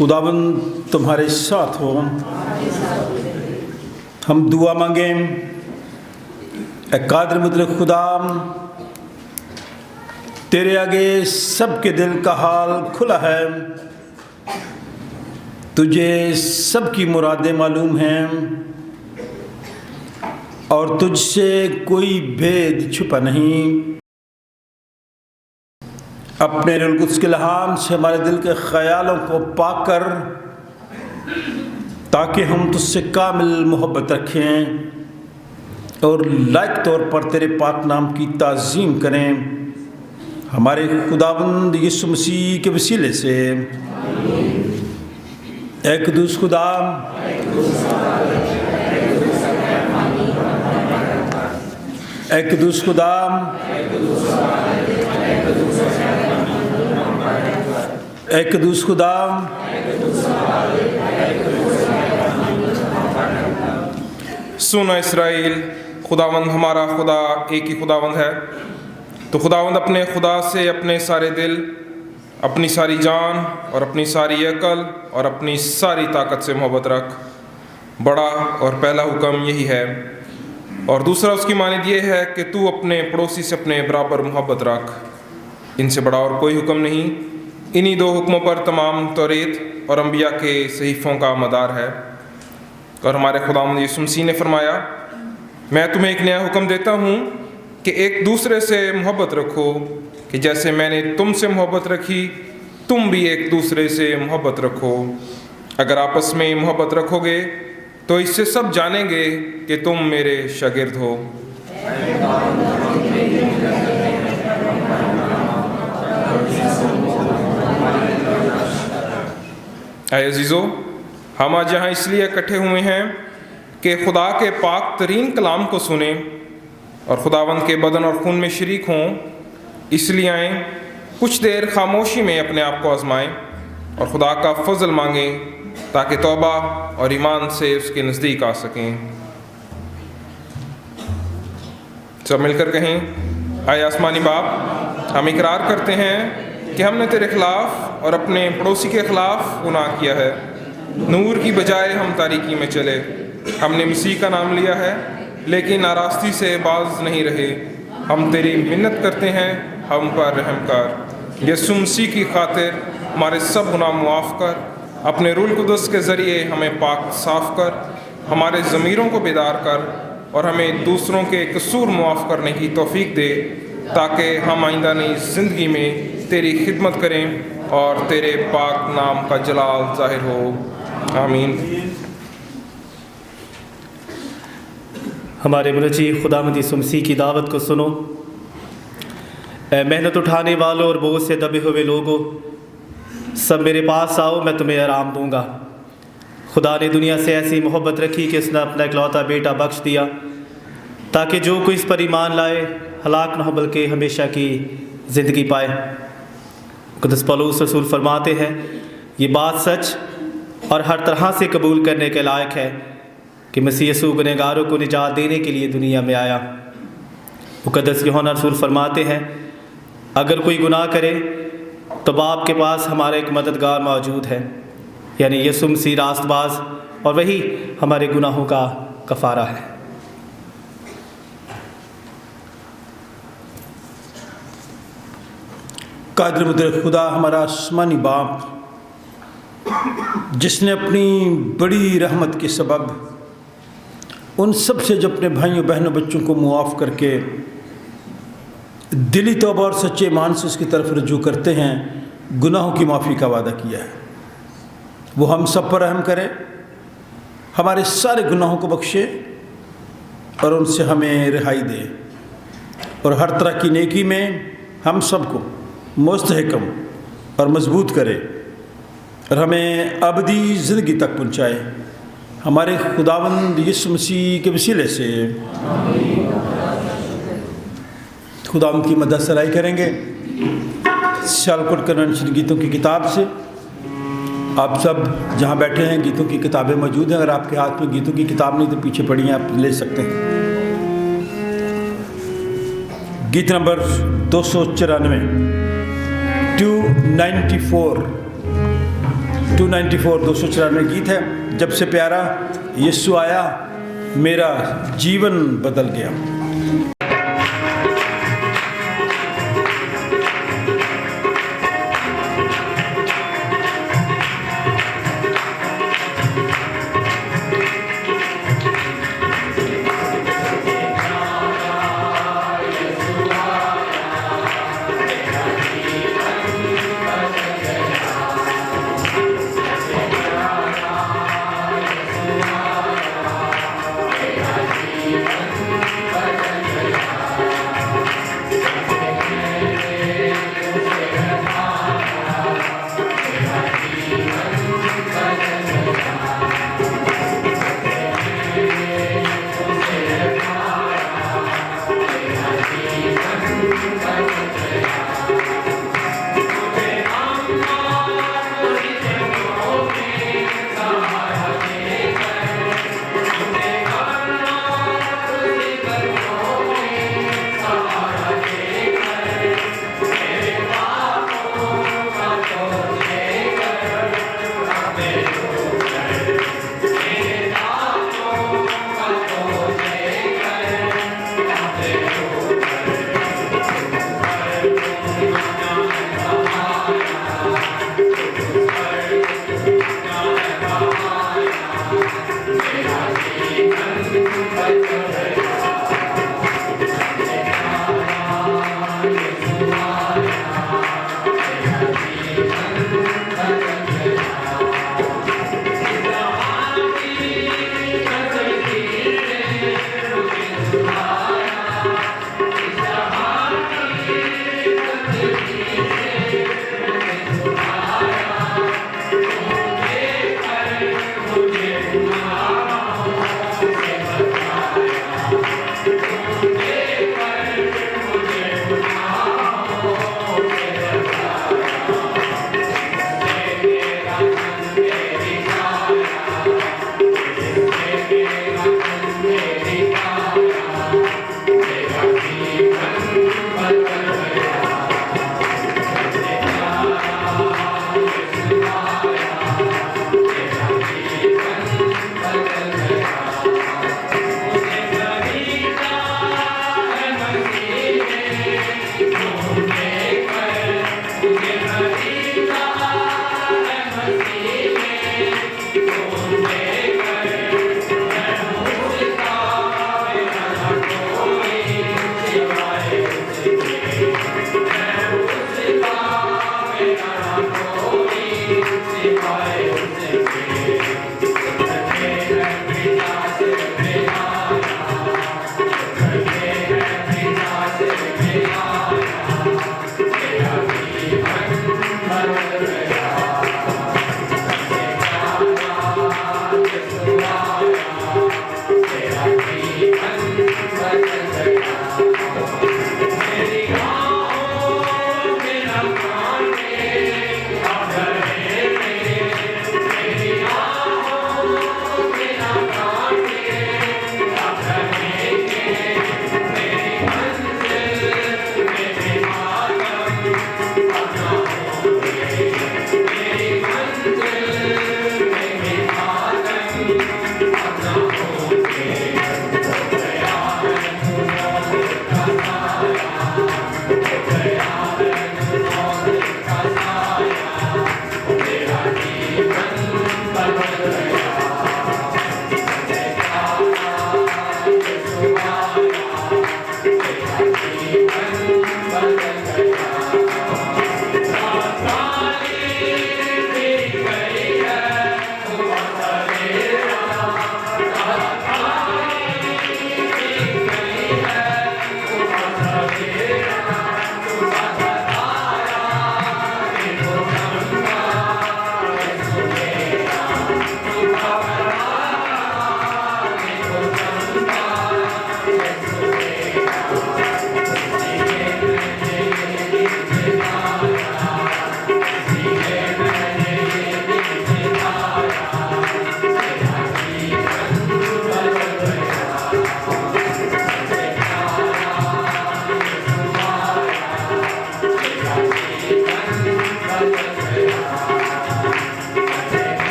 खुदाबंद तुम्हारे साथ हो। हम दुआ मांगें। ए कादिर मुतलक खुदा, तेरे आगे सबके दिल का हाल खुला है। तुझे सबकी मुरादें मालूम हैं और तुझसे कोई भेद छुपा नहीं। अपने रूह कुद्स के इल्हाम से हमारे दिल के ख्यालों को पाक कर, ताकि हम तुझसे कामिल मोहब्बत रखें और लायक तौर पर तेरे पाक नाम की ताज़ीम करें। हमारे खुदावंद यीशु मसीह के वसीले से। ऐ कुद्दूस खुदा, ऐ कुद्दूस खुदा, ऐ कुद्दूस खुदा, सुनो इस्राएल, खुदावंद हमारा खुदा एक ही खुदावंद है। तो खुदावंद अपने खुदा से अपने सारे दिल, अपनी सारी जान और अपनी सारी अकल और अपनी सारी ताकत से मोहब्बत रख। बड़ा और पहला हुक्म यही है, और दूसरा उसकी मानिद ये है कि तू अपने पड़ोसी से अपने बराबर मोहब्बत रख। इनसे बड़ा और कोई हुक्म नहीं। इन्हीं दो हुक्मों पर तमाम तौरेत और अंबिया के सहीफ़ों का मदार है। और हमारे खुदावंद यीशु मसीह ने फरमाया, मैं तुम्हें एक नया हुक्म देता हूँ कि एक दूसरे से मोहब्बत रखो, कि जैसे मैंने तुमसे मोहब्बत रखी तुम भी एक दूसरे से मोहब्बत रखो। अगर आपस में मोहब्बत रखोगे तो इससे सब जानेंगे कि तुम मेरे शागिर्द हो। ऐ अजीज़ो, हम आज यहाँ इसलिए इकट्ठे हुए हैं कि खुदा के पाक तरीन कलाम को सुने और खुदावंद के बदन और खून में शरीक हों। इसलिए आएँ, कुछ देर खामोशी में अपने आप को आजमाएं और खुदा का फजल मांगें, ताकि तौबा और ईमान से उसके नज़दीक आ सकें। सब मिलकर कहें, आए आसमानी बाप, हम इकरार करते हैं कि हमने तेरे खिलाफ़ और अपने पड़ोसी के ख़िलाफ़ गुनाह किया है। नूर की बजाय हम तारीकी में चले। हमने मसीह का नाम लिया है लेकिन नाराज़गी से बाज नहीं रहे। हम तेरी मिन्नत करते हैं, हम पर रहम कर। यीशु मसीह की खातिर हमारे सब गुनाह मुआफ़ कर। अपने रूह कुद्दूस के ज़रिए हमें पाक साफ़ कर, हमारे ज़मीरों को बेदार कर और हमें दूसरों के कसूर मुआफ़ करने की तौफ़ीक दे, ताकि हम आइंदा नई ज़िंदगी में तेरी खिदमत करें और तेरे पाक नाम का जलाल ज़ाहिर हो। आमीन। हमारे मुनज्जी खुदावंद यीशु मसीह की दावत को सुनो। मेहनत उठाने वालों और बोझ से दबे हुए लोगों, सब मेरे पास आओ, मैं तुम्हें आराम दूंगा। खुदा ने दुनिया से ऐसी मोहब्बत रखी कि उसने अपना इकलौता बेटा बख्श दिया, ताकि जो कोई इस पर ईमान लाए हलाक न हो बल्कि हमेशा की ज़िंदगी पाए। कुद्दूस पौलुस रसूल फरमाते हैं, ये बात सच और हर तरह से कबूल करने के लायक है कि मसीह यीशु गुनहगारों को निजात देने के लिए दुनिया में आया। मुक़द्दस यूहन्ना रसूल फरमाते हैं, अगर कोई गुनाह करे तो बाप के पास हमारा एक मददगार मौजूद है, यानी यीशु मसीह रास्तबाज, और वही हमारे गुनाहों का कफ़ारा है। कादिर मुतलक खुदा, हमारा आसमानी बाप, जिसने अपनी बड़ी रहमत के सबब उन सब से जो अपने भाइयों बहनों बच्चों को मुआफ़ करके दिली तौबा और सच्चे ईमान से उसकी तरफ रजू करते हैं, गुनाहों की माफ़ी का वादा किया है। वो हम सब पर रहम करे, हमारे सारे गुनाहों को बख्शे और उनसे हमें रिहाई दे, और हर तरह की नेकी में हम सबको मुस्तहकम और मजबूत करे और हमें अबदी ज़िंदगी तक पहुँचाए। हमारे खुदावंद यीशु मसीह के वसीले से। खुदावंद की मदद सराई करेंगे सियालकोट कन्वेंशन गीतों की किताब से। आप सब जहाँ बैठे हैं गीतों की किताबें मौजूद हैं। अगर आपके हाथ में गीतों की किताब नहीं तो पीछे पड़ी हैं, आप ले सकते हैं। गीत नंबर 294, 294, 294 گیت ہے، جب سے پیارا یسوع آیا میرا جیون بدل گیا۔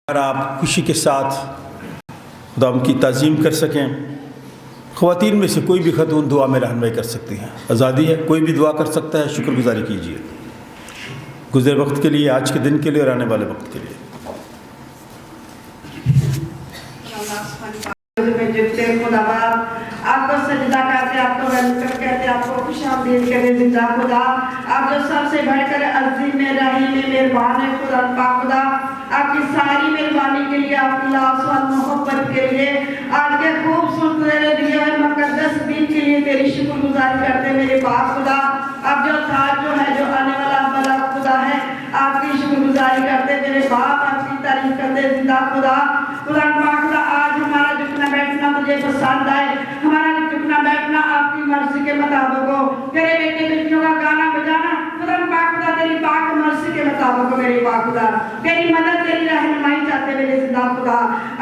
اور آپ خوشی کے ساتھ خدا کی تعظیم کر سکیں۔ خواتین میں سے کوئی بھی خاتون دعا میں رہنمائی کر سکتی ہیں، آزادی ہے، کوئی بھی دعا کر سکتا ہے۔ شکر گزاری کیجیے گزرے وقت کے لیے، آج کے دن کے لیے اور آنے والے وقت کے لیے۔ خدا باپ آپ کو سجدہ کرتے، آپ کو ویلکم کہتے، آپ کو خوش آمدید کرتے زندہ خدا، آپ جو سب سے بڑھ کر عظیم میں رحیم میں مہربان ہے خدا پاک خدا، آپ کی ساری مہربانی کے لیے، آپ کی لاسوال محبت کے لیے، آج کے خوبصورت تیرے دیے ہوئے مقدس دن کے لیے تیری شکر گزاری کرتے میرے باپ خدا۔ آپ جو تھا، جو ہے، جو آنے والا بڑا خدا ہے، آپ کی شکر گزاری کرتے میرے باپ، آپ کی تعریف کرتے زندہ خدا۔ خدا پاک خدا، آج ہمارا جھکنا بیٹھنا تجھے پسند آئے، ہمارا جھکنا بیٹھنا آپ کی مرضی کے مطابق ہو، تیرے بیٹے بیٹیوں کا گانا بجانا خدا پاک خدا تیری پاک مرضی کے مطابق ہو میرے پاک خدا، تیری مدد تیری رہنمائی چاہتے میرے زندہ خدا۔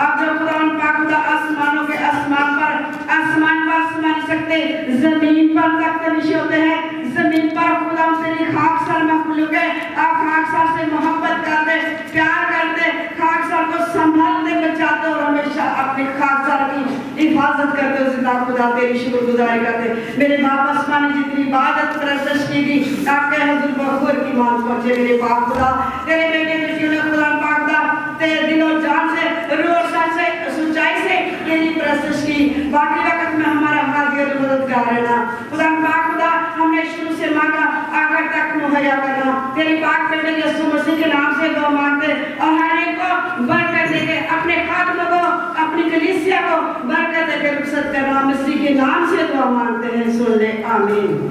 آپ جو خدا پاک خدا آسمانوں کے آسمان پر آسمان سکتے، زمین پر تخت نشے ہوتے ہیں، زمین پر خدا تیری خاکسار مخلوق ہے، آپ خاکسار سے محبت کرتے، پیار کرتے، خاکسار کو سنبھالتے، بچاتے اور ہمیشہ اپنے خاکسار کی حفاظت کرتے ہو زندہ خدا، تیری شکر گزاری کرتے میرے باپ آسمانی جتنی عبادت پرستش کی گئی آپ کے حضور بخور کی مان پہنچے میرے باپ خدا، تیرے بیٹے بیٹیوں نے خدا پاک خدا تیرے دل و جان سے، روح و شان سے، سچائی سے تیری پرستش کی، باقی وقت میں ہمارا حاضر اور مددگار رہنا خدا پاک خدا، ہم نے شروع سے مانگا آخر تک مہیا کرنا، تیری پاک بیٹے یسوع مسیح کے نام سے دعا مانگتے اور ہر ایک کو برکت دے کے، اپنے خاتمہ کو، اپنی کلیسیا کو برکت دے کے رخصت کرنا، مسیح کے نام سے دعا مانگتے ہیں، سن لے آمین۔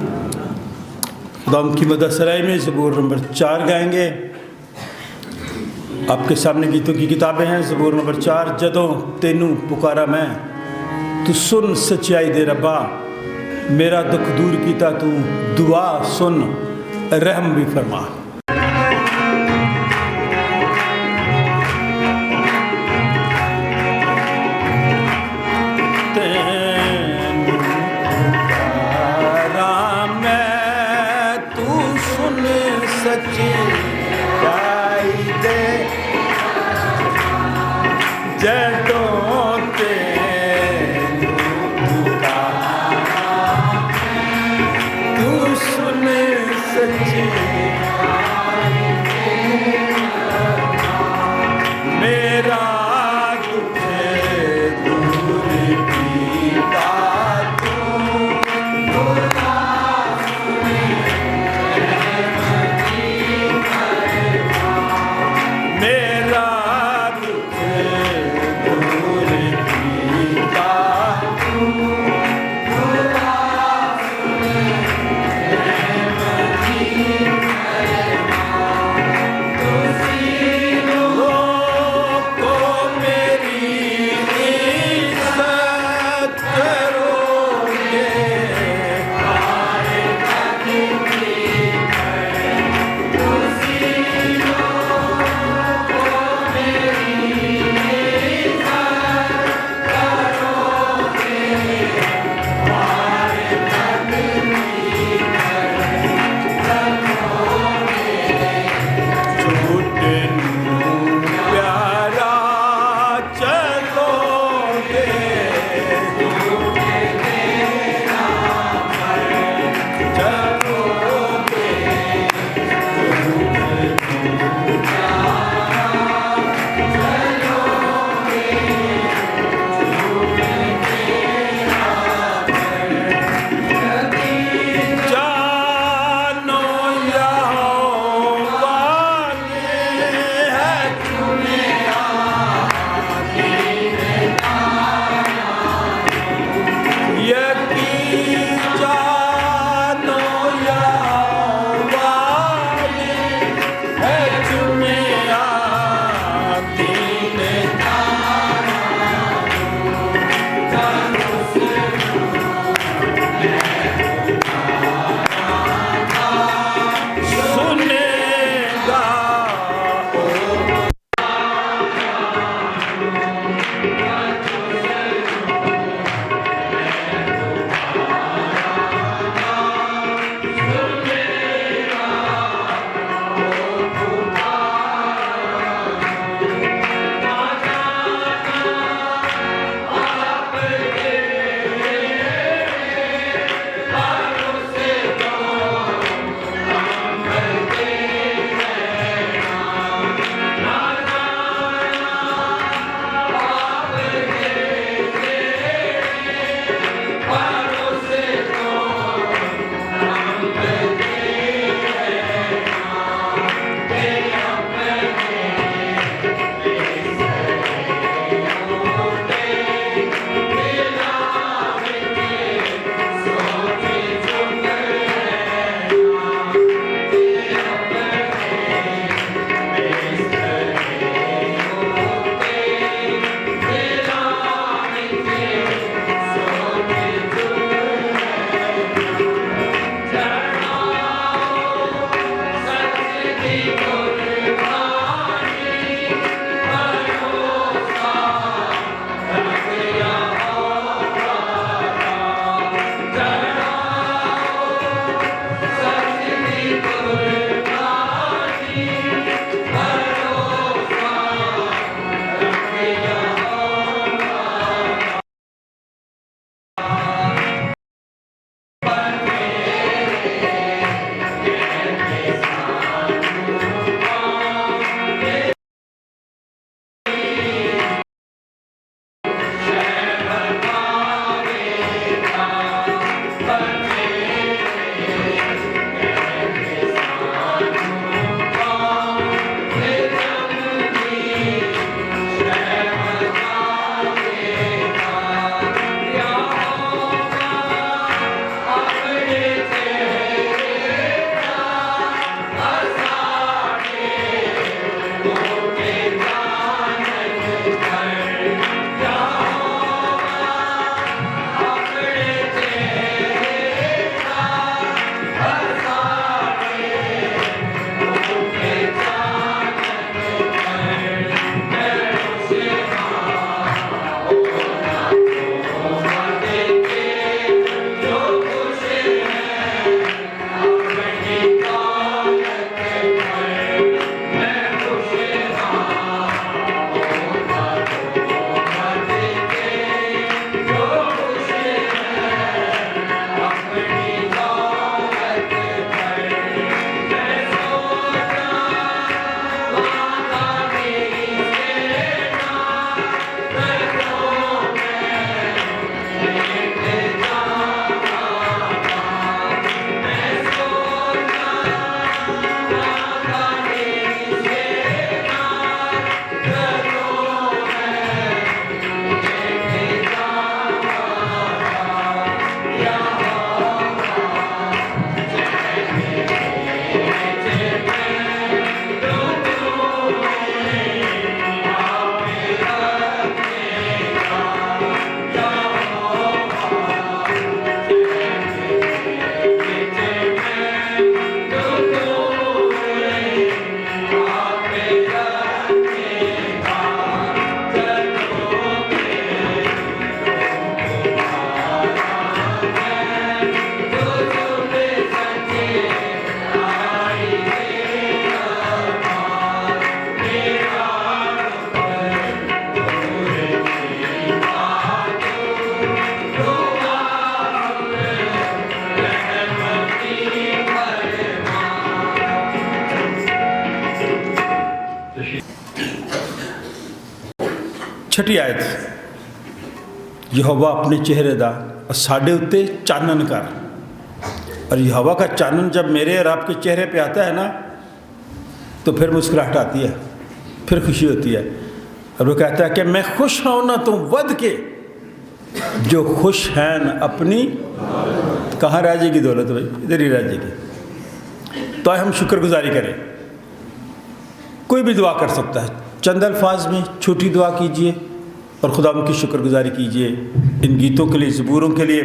خدا ان کی مدد سرائی میں زبور نمبر 4 گائیں گے۔ آپ کے سامنے گیتوں کی کتابیں ہیں۔ زبور نمبر 4۔ جدوں تینوں پکارا میں تو سن سچائی دے ربا، میرا دکھ دور کیتا تو دعا سن رحم بھی فرما۔ میں छठी आयत, यहोवा अपने चेहरे दा साढ़े उत्ते चानन कर। और यहोवा का चानन जब मेरे और आपके चेहरे पे आता है ना, तो फिर मुस्कुराहट आती है, फिर खुशी होती है। और वो कहता है कि मैं खुश हूँ ना तुम वध के जो खुश हैं न अपनी। कहाँ रह जाएगी दौलत भाई? इधर ही रह जाएगी। तो हम शुक्रगुजारी करें। कोई भी दुआ कर सकता है, चंद अल्फाज में छोटी दुआ कीजिए और खुदा की शुक्रगुजारी कीजिए इन गीतों के लिए, ज़बूरों के लिए,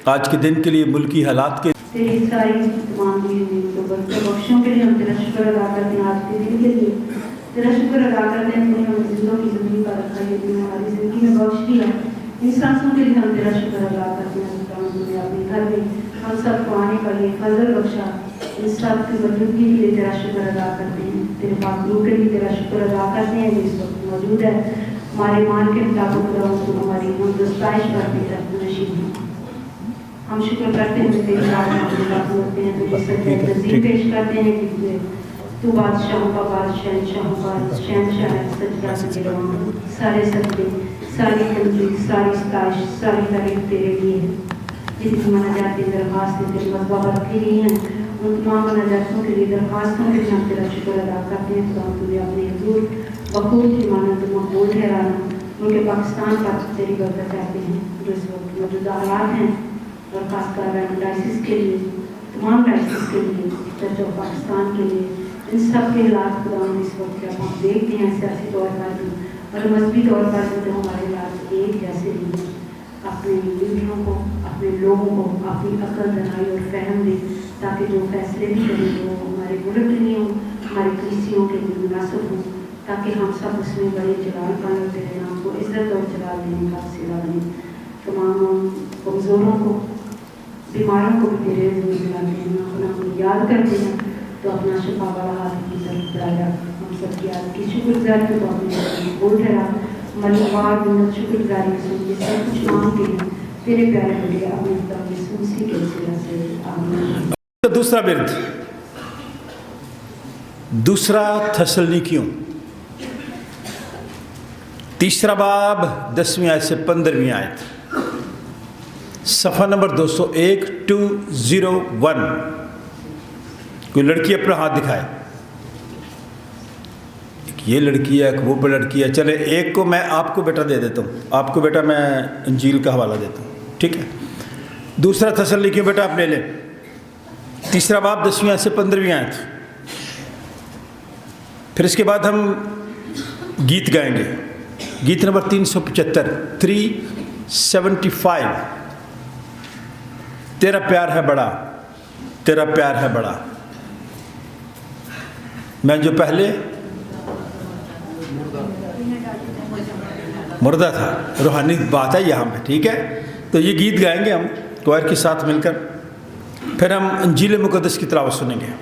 आज के दिन के लिए, मुल्की हालात के तेरी सारी तमाम बख्शों के लिए हम तेरा शुक्र अदा करते हैं। आज के दिन के लिए तेरा शुक्र अदा करते हैं, तूने हमें जिंदों की ज़मीन पर रखा है, तूने हमारी ज़िंदगी में बख्श दिया। इन सांसों के लिए हम तेरा शुक्र अदा करते हैं। तूने अपने घर में हम सबको आने का ये फजल बख्शा, इन सब की मौजूदगी के लिए तेरा शुक्र अदा करते हैं। तेरे पाक रूह के लिए तेरा शुक्र अदा करते हैं जो इस वक्त मौजूद है। हमारे ईमान के मुताबिक तो हमारी हम दस्ताइश करते हैं नशीब। हम शुक्र करते हैं, तेरी बात होते हैं, तुझे सच्चे तस्दीक पेश करते हैं कि तू बादशाहों का बादशाह, शहनशाहों का शहनशाह है, सच्चा सच्चा सारे सच्चे, सारी तंजीद, सारी सताइश, सारी तारीफ तेरे लिए है। जितनी मनाजात की दरख्वास्तें तेरे मज़बा पर रखी गई हैं, उन तमाम मनाजातों के लिए, दरख्वास्तों के लिए हम तेरा शुक्र अदा करते हैं। तो तुझे अपने हजूर बखूब की मानत मकबूल ठहराना, उनके पाकिस्तान पर तेरी बरकत चाहते हैं जो इस वक्त मौजूदा हालात हैं, और खासकर डायसिस के लिए, तमाम डायसिस के लिए, चर्च ऑफ पाकिस्तान के लिए, इन सब के हालात खुदा इस वक्त जब हम देखते हैं सियासी तौर पर भी और मजहबी तौर पर भी, तो हमारे हालात एक जैसे नहीं हैं। अपने लीडरों को, अपने लोगों को अपनी अकल, दनाई और फहम दे, ताकि जो फैसले भी करें वो हमारे मुल्क के लिए हों, हमारी कलीसियों के लिए मुनासिब हो, ताकि हम सब उसमें बड़े जलाल पाने तेरे नाम को इज्जत और जलाल देने का वसीला बने। तमाम कमज़ोरों को, बीमारों को भी तेरे दूर दिलाते हैं, अपना को याद करते हैं तो अपना शिफा वाला हाथ की तरफ बढ़ाया। हम सब की आपकी शुक्रगुजारी को अपने बोल ठहरा, हमारी आवाज़ में शुक्रगुजारी सुन के सब कुछ मांगते हैं तेरे प्यारे बेटे अपने प्रभु यीशु मसीह के वसीला से, आमीन। तो दूसरा बिरद, दूसरा थस्सलुनीकियों, तीसरा बाब 10वीं आयत से 15वीं आयत, सफ़ा नंबर 201 201। कोई लड़की अपना हाथ दिखाए, एक ये लड़की है, एक वो लड़की है। चले एक को मैं आपको बेटा दे देता हूँ, आपको बेटा मैं इंजील का हवाला देता हूँ, ठीक है। दूसरा थस्सलुनीकियों बेटा आप ले लें, तीसरा बाब 10वीं आयत से 15वीं आयत। फिर इसके बाद हम गीत गाएंगे, गीत नंबर 375 375। तेरा प्यार है बड़ा, तेरा प्यार है बड़ा। मैं जो पहले मुर्दा था, रूहानी बात है यहाँ पे, ठीक है। तो ये गीत गाएंगे हम क्वायर के साथ मिलकर, फिर हम इंजील मुक़द्दस की तिलावत सुनेंगे।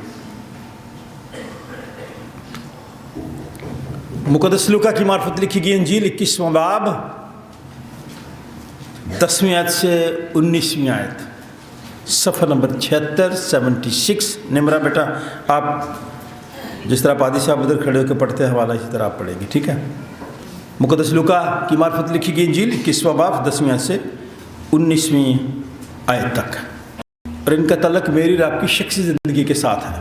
मुक़द्दस लूका की मार्फत लिखी गई इंजील 21वां बाब 10वीं आयत से 19वीं आयत, सफ़ा नंबर 76 76। निमरा बेटा आप जिस तरह पादी साहब उधर खड़े होकर पढ़ते हैं हवाला, इसी तरह आप पढ़ेगी, ठीक है। मुक़द्दस लूका की मार्फत लिखी गई इंजील 21वां बाब 10वीं आयत से 19वीं आयत तक। और इनका तल्लुक़ मेरी और आपकी शख्सी ज़िंदगी के साथ है,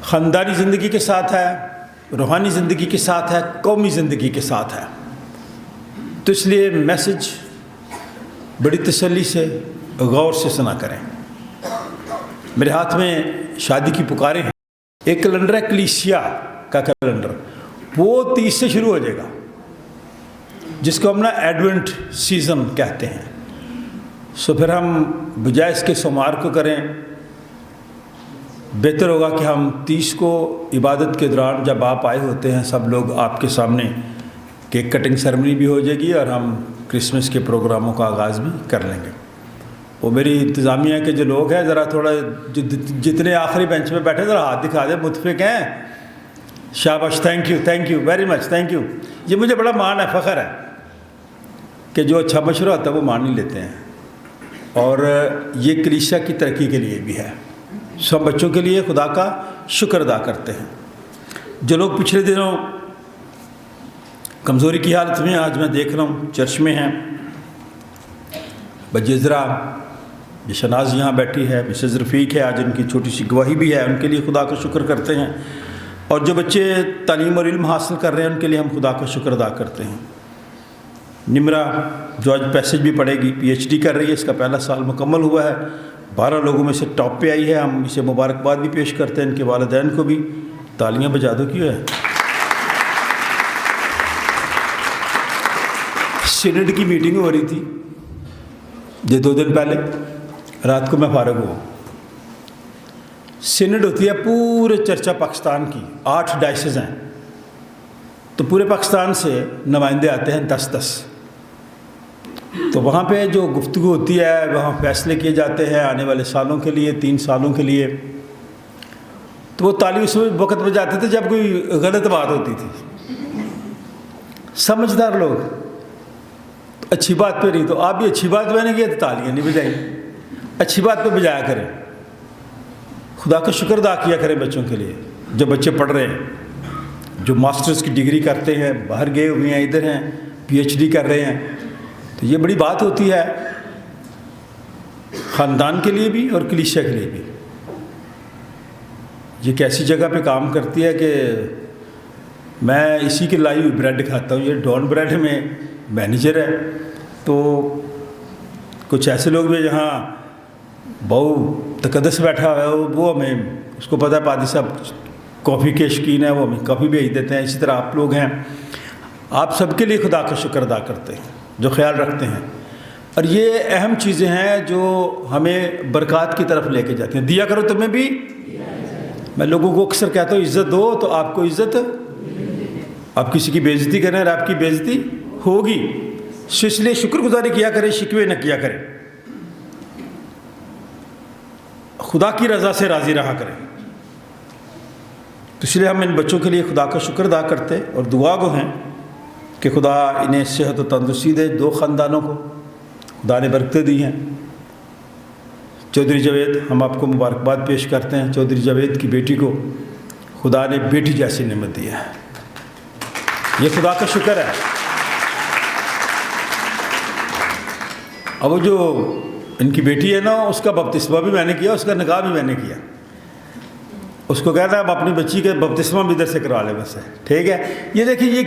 ख़ानदानी ज़िंदगी के साथ है, रूहानी ज़िंदगी के साथ है, कौमी ज़िंदगी के साथ है। तो इसलिए मैसेज बड़ी तसल्ली से गौर से सुना करें। मेरे हाथ में शादी की पुकारें हैं, एक कैलेंडर है कलीसिया का कैलेंडर, वो 30 से शुरू हो जाएगा, जिसको हम ना एडवेंट सीज़न कहते हैं। सो फिर हम बजाय इसके सोमवार को करें, बेहतर होगा कि हम 30 को इबादत के दौरान जब आप आए होते हैं सब लोग, आपके सामने केक कटिंग सेरेमनी भी हो जाएगी और हम क्रिसमस के प्रोग्रामों का आगाज़ भी कर लेंगे। वो मेरी इंतज़ामिया के जो लोग हैं ज़रा थोड़ा जितने आखिरी बेंच में बैठे ज़रा हाथ दिखा दे, मुतफिक हैं, शाबाश, thank you very much, thank you. ये मुझे बड़ा मान है, फ़ख्र है कि जो अच्छा मशवरा होता है वो मान ही लेते हैं, और ये कलीसिया की तरक्की के लिए भी है। सब बच्चों के लिए खुदा का शुक्र अदा करते हैं। जो लोग पिछले दिनों कमज़ोरी की हालत में, आज मैं देख रहा हूँ चर्च में हैं, बजीज़रा ये शनाज यहाँ बैठी है, मिसेज़ रफ़ीक है, आज उनकी छोटी सी गवाही भी है, उनके लिए खुदा का शुक्र करते हैं। और जो बच्चे तालीम और इल्म हासिल कर रहे हैं उनके लिए हम खुदा का शुक्र अदा करते हैं। निमरा जो आज पैसेज भी पढ़ेगी, PhD कर रही है, इसका पहला साल मुकम्मल हुआ है, 12 लोगों में से टॉप पे आई है। हम इसे मुबारकबाद भी पेश करते हैं, इनके वालिदैन को भी तालियां बजा दो। क्यों है, सीनेट की मीटिंग हो रही थी ये 2 दिन पहले, रात को मैं फारग हुआ। सीनेट होती है पूरे चर्चा पाकिस्तान की, 8 डायसेस हैं, तो पूरे पाकिस्तान से नुमाइंदे आते हैं 10-10। तो वहाँ पे जो गुफ्तगू होती है, वहाँ फ़ैसले किए जाते हैं आने वाले सालों के लिए, 3 सालों के लिए। तो वो ताली उस वक्त बजाते थे जब कोई गलत बात होती थी। समझदार लोग तो अच्छी बात पे नहीं, तो आप भी अच्छी बात मैंने की तो तालियाँ नहीं बजाई, अच्छी बात पे बजाया करें, खुदा का शुक्र अदा किया करें बच्चों के लिए। जो बच्चे पढ़ रहे हैं, जो मास्टर्स की डिग्री करते हैं, बाहर गए हुए हैं, इधर हैं, PhD कर रहे हैं, तो ये बड़ी बात होती है ख़ानदान के लिए भी और कलीसिया के लिए भी। ये कैसी जगह पे काम करती है कि मैं इसी की लाई हुई ब्रेड खाता हूँ। ये डॉन ब्रेड में मैनेजर है, तो कुछ ऐसे लोग भी जहाँ बहु तकदस बैठा हुआ है, वो हमें उसको पता है पादी साहब कॉफ़ी के शौकीन है, वो हमें कॉफ़ी भेज देते हैं। इसी तरह आप लोग हैं, आप सबके लिए खुदा का शुक्र अदा करते हैं जो ख्याल रखते हैं। और ये अहम चीज़ें हैं जो हमें बरक़ात की तरफ लेके जाती हैं। दिया करो तुम्हें भी मैं लोगों को अक्सर कहता हूँ इज़्ज़त दो तो आपको इज़्ज़त, आप किसी की बेइज्जती करें और आपकी बेइज्जती होगी। सो इसलिए शुक्रगुजारी किया करें, शिकवे न किया करें, खुदा की रज़ा से राज़ी रहा करें। तो इसलिए हम इन बच्चों के लिए खुदा का शुक्र अदा करते और दुआ गो हैं कि खुदा इन्हें सेहत और तंदुरुस्ती दे। 2 ख़ानदानों को खुदा ने बरकतें दी हैं। चौधरी जावेद, हम आपको मुबारकबाद पेश करते हैं। चौधरी जावेद की बेटी को खुदा ने बेटी जैसी नेमत दी है, ये खुदा का शुक्र है। अब वो जो इनकी बेटी है ना, उसका बपतिस्मा भी मैंने किया, उसका निकाह भी मैंने किया। उसको कहता है अब अपनी बच्ची के बपतिस्मा भी इधर से करवा ले बस है, ठीक है। ये देखिए ये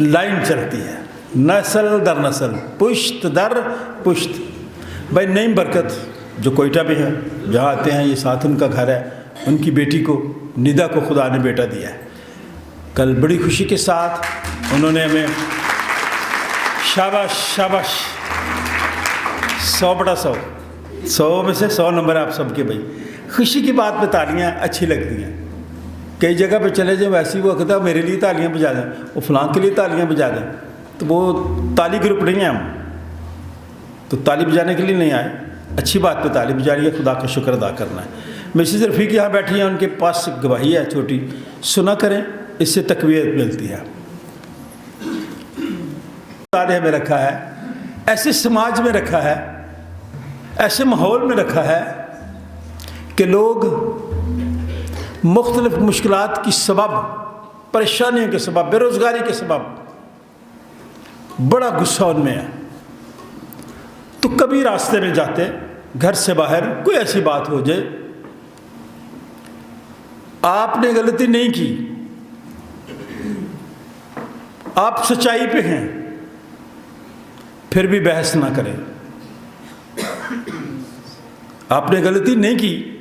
लाइन चलती है, नस्ल दर नस्ल, पुश्त दर पुश्त। भाई नईम बरकत जो कोयटा में है, जहाँ आते हैं, ये साथ उनका घर है, उनकी बेटी को निदा को खुदा ने बेटा दिया है। कल बड़ी खुशी के साथ उन्होंने हमें शाबाश शाबाश 100/100 में से 100 नंबर आप सबके। भाई खुशी की बात में तालियाँ अच्छी लगती हैं। कई जगह पे चले जाए वैसे ही वो कहता है मेरे लिए तालियाँ बजा दें, वो फलां के लिए तालियाँ बजा दें, तो वो ताली ग्रुप नहीं है हम, तो ताली बजाने के लिए नहीं आए। अच्छी बात पे ताली बजानी है, खुदा का शुक्र अदा करना है। मिसेस रफ़ीक यहाँ बैठी हैं, उनके पास गवाही है छोटी, सुना करें, इससे तकवीत मिलती है। खुदा ने हमें रखा है, ऐसे समाज में रखा है, ऐसे माहौल में रखा है कि लोग मुख्तलिफ मुश्किलात की सबब, परेशानियों के सबब, बेरोज़गारी के सबब बड़ा गुस्सा उनमें है। तो कभी रास्ते में जाते, घर से बाहर कोई ऐसी बात हो जाए, आपने गलती नहीं की, आप सच्चाई पे हैं, फिर भी बहस ना करें। आपने गलती नहीं की,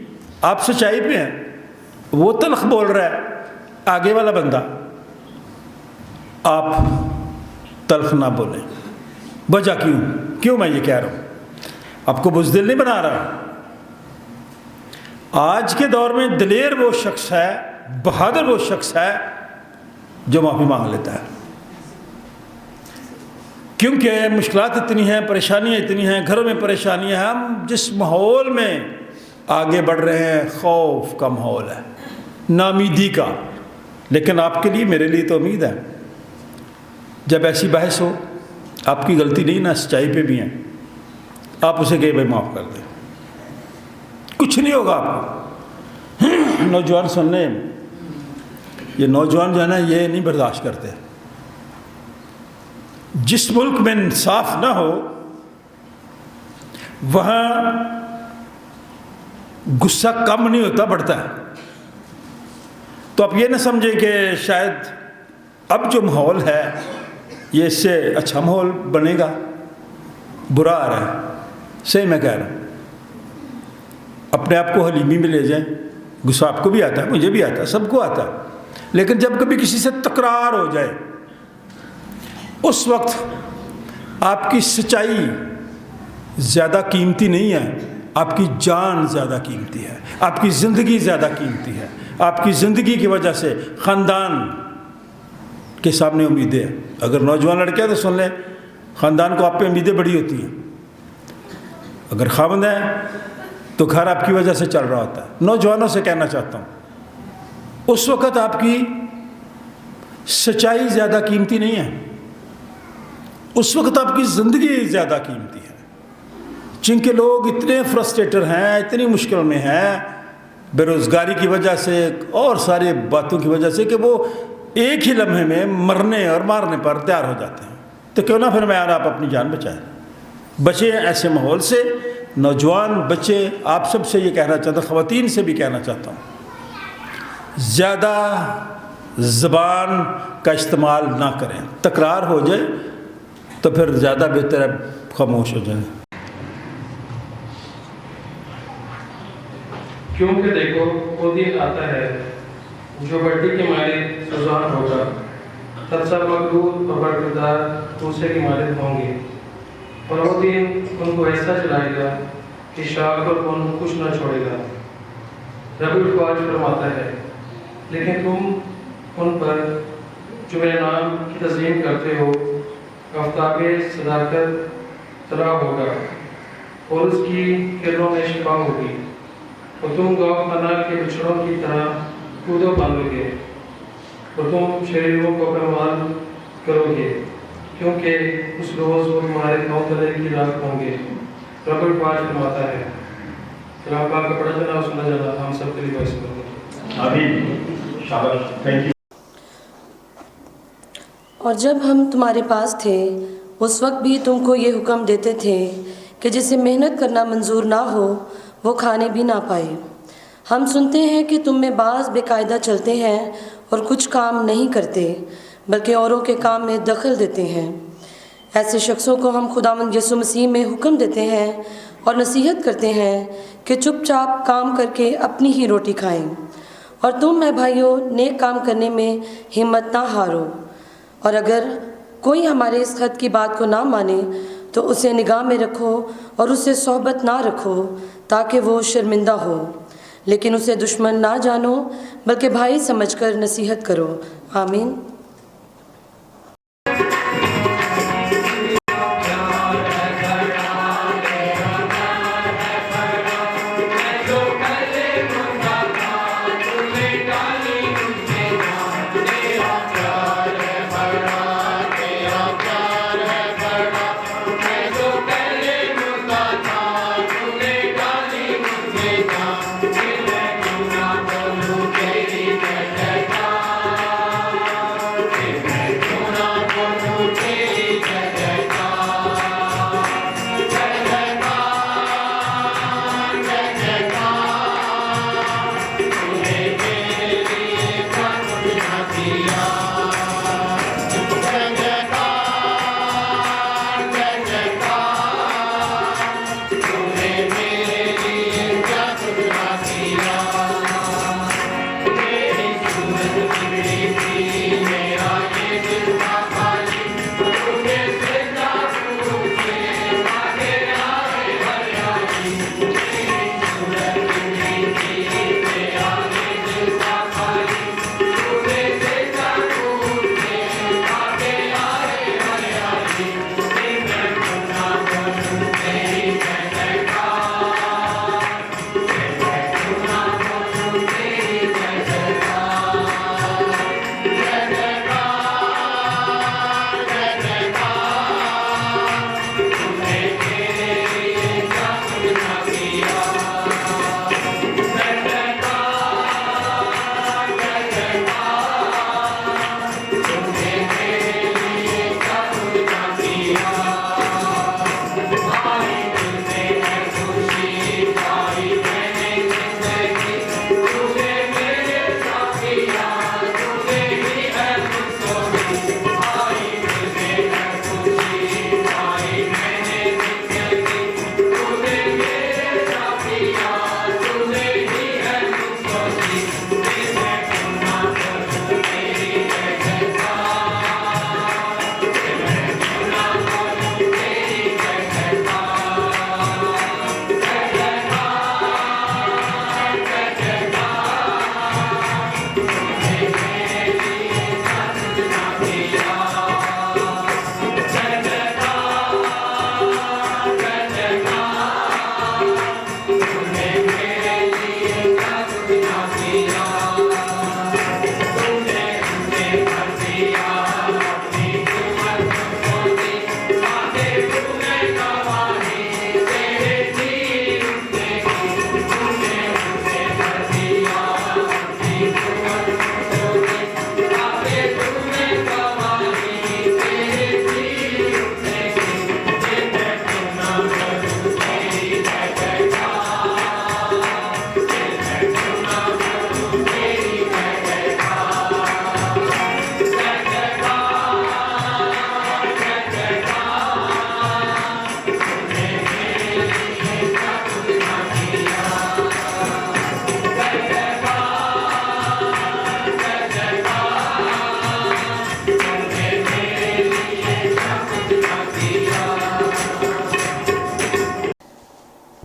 आप सच्चाई पे हैं, वो तल्ख बोल रहा है आगे वाला बंदा, आप तल्ख ना बोलें। वजह क्यों मैं ये कह रहा हूँ, आपको बुज़दिल नहीं बना रहा। आज के दौर में दिलेर वो शख्स है, बहादुर वो शख्स है जो माफ़ी मांग लेता है, क्योंकि मुश्किलात इतनी हैं, परेशानियाँ इतनी हैं, घरों में परेशानियाँ हैं। हम जिस माहौल में आगे बढ़ रहे हैं, खौफ का माहौल है, नामीदी का। लेकिन आपके लिए, मेरे लिए तो उम्मीद है, जब ऐसी बहस हो, आपकी गलती नहीं ना, सच्चाई पे भी हैं, आप उसे कहे भाई माफ़ कर दें, कुछ नहीं होगा आपको। नौजवान सुन लें, ये नौजवान जो है ना, ये नहीं बर्दाश्त करते। जिस मुल्क में इंसाफ ना हो, वहाँ गुस्सा कम नहीं होता, बढ़ता है। तो आप ये ना समझें कि शायद अब जो माहौल है ये इससे अच्छा माहौल बनेगा, बुरा आ रहा है। सही मैं कह रहा हूँ, अपने आप को हलीमी में ले जाएं। गुस्सा आपको भी आता है, मुझे भी आता है, सबको आता है। लेकिन जब कभी किसी से तकरार हो जाए, उस वक्त आपकी सच्चाई ज़्यादा कीमती नहीं है, आपकी जान ज़्यादा कीमती है, आपकी ज़िंदगी ज़्यादा कीमती है। आपकी ज़िंदगी की वजह से ख़ानदान के सामने उम्मीदें हैं। अगर नौजवान लड़के हैं तो सुन लें, ख़ानदान को आप पे उम्मीदें बड़ी होती हैं। अगर खामद है तो घर आपकी वजह से चल रहा होता है। नौजवानों से कहना चाहता हूँ, उस वक़्त आपकी सच्चाई ज़्यादा कीमती नहीं है, उस वक़्त आपकी ज़िंदगी ज़्यादा कीमती है। जिनके लोग इतने फ्रस्ट्रेटेड हैं, इतनी मुश्किल में हैं, बेरोज़गारी की वजह से और सारी बातों की वजह से, कि वो एक ही लम्हे में मरने और मारने पर तैयार हो जाते हैं। तो क्यों ना फिर मैं यार आप अपनी जान बचाएं, बचें ऐसे माहौल से। नौजवान बच्चे, आप सब से ये कहना चाहता हूँ, ख़वातीन से भी कहना चाहता हूँ, ज़्यादा ज़बान का इस्तेमाल ना करें। तकरार हो जाए तो फिर ज़्यादा बेहतर है खामोश हो जाए। क्योंकि देखो वो दिन आता है जो बड्डी के मालिक सुजान होगा, तब सब मकबूल और बरकदार दूसरे के मालिक होंगे। और वो दिन उनको ऐसा चलाएगा कि शाख और कौन कुछ न छोड़ेगा। रबुल ख्वाज फरमाता है, लेकिन तुम उन पर जो मेरे नाम की तस्लीम करते हो, आफ़ताब सदाकत तला होगा और उसकी किरणों में शिफा होगी, और तुम गौखाना के बिछड़ों की तरह कूदो बांधोगे, और तुम शरीरों को अपमान करोगे, क्योंकि उस रोज़ वो तुम्हारे पाँव तले की राख होंगे। रब्बुल ख्वाज फरमाता है। कलाम पाक का पढ़ा जाना और सुना जाना हम सब के लिए दुआ करेंगे। आमीन। शाबाश, थैंक यू। और जब हम तुम्हारे पास थे उस वक्त भी तुमको ये हुक्म देते थे कि जिसे मेहनत करना मंजूर ना हो वो खाने भी ना पाए। हम सुनते हैं कि तुम में बाज़ बेकायदा चलते हैं और कुछ काम नहीं करते, बल्कि औरों के काम में दखल देते हैं। ऐसे शख्सों को हम खुदावंद यीशु मसीह में हुक्म देते हैं और नसीहत करते हैं कि चुपचाप काम करके अपनी ही रोटी खाएं। और तुम मैं भाइयों नेक काम करने में हिम्मत ना हारो, और अगर कोई हमारे इस खत की बात को ना माने तो उसे निगाह में रखो और उससे सोहबत ना रखो ताकि वो शर्मिंदा हो, लेकिन उसे दुश्मन ना जानो बल्कि भाई समझकर नसीहत करो। आमीन।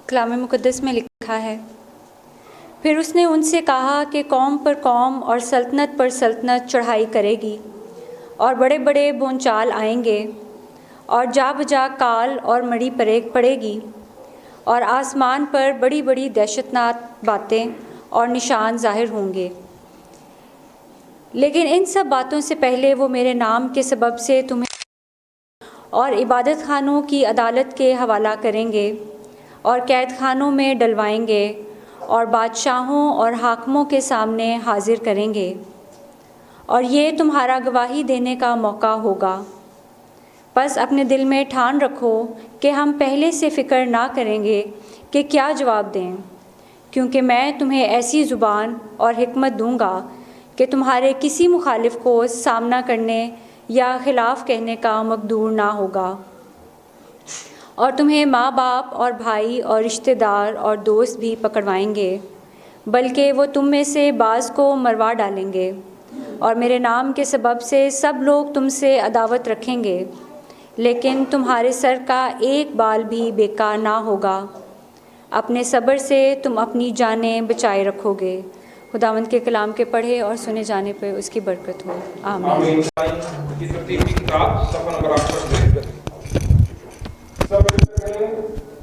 कलाम मुक़द्दस में लिखा है, پھر اس نے ان سے کہا کہ قوم پر قوم اور سلطنت پر سلطنت چڑھائی کرے گی، اور بڑے بڑے بھونچال آئیں گے، اور جا بجا کال اور مڑی پڑے گی، اور آسمان پر بڑی بڑی دہشتناک باتیں اور نشان ظاہر ہوں گے۔ لیکن ان سب باتوں سے پہلے وہ میرے نام کے سبب سے تمہیں اور عبادت خانوں کی عدالت کے حوالہ کریں گے، اور قید خانوں میں ڈلوائیں گے، اور بادشاہوں اور حاکموں کے سامنے حاضر کریں گے، اور یہ تمہارا گواہی دینے کا موقع ہوگا۔ بس اپنے دل میں ٹھان رکھو کہ ہم پہلے سے فکر نہ کریں گے کہ کیا جواب دیں، کیونکہ میں تمہیں ایسی زبان اور حکمت دوں گا کہ تمہارے کسی مخالف کو سامنا کرنے یا خلاف کہنے کا مقدور نہ ہوگا، اور تمہیں ماں باپ اور بھائی اور رشتہ دار اور دوست بھی پکڑوائیں گے، بلکہ وہ تم میں سے بعض کو مروا ڈالیں گے، اور میرے نام کے سبب سے سب لوگ تم سے عداوت رکھیں گے، لیکن تمہارے سر کا ایک بال بھی بیکار نہ ہوگا۔ اپنے صبر سے تم اپنی جانیں بچائے رکھو گے۔ خداوند کے کلام کے پڑھے اور سنے جانے پہ اس کی برکت ہو، آمین۔ کی ترتیب کی کتاب صفحہ نمبر 8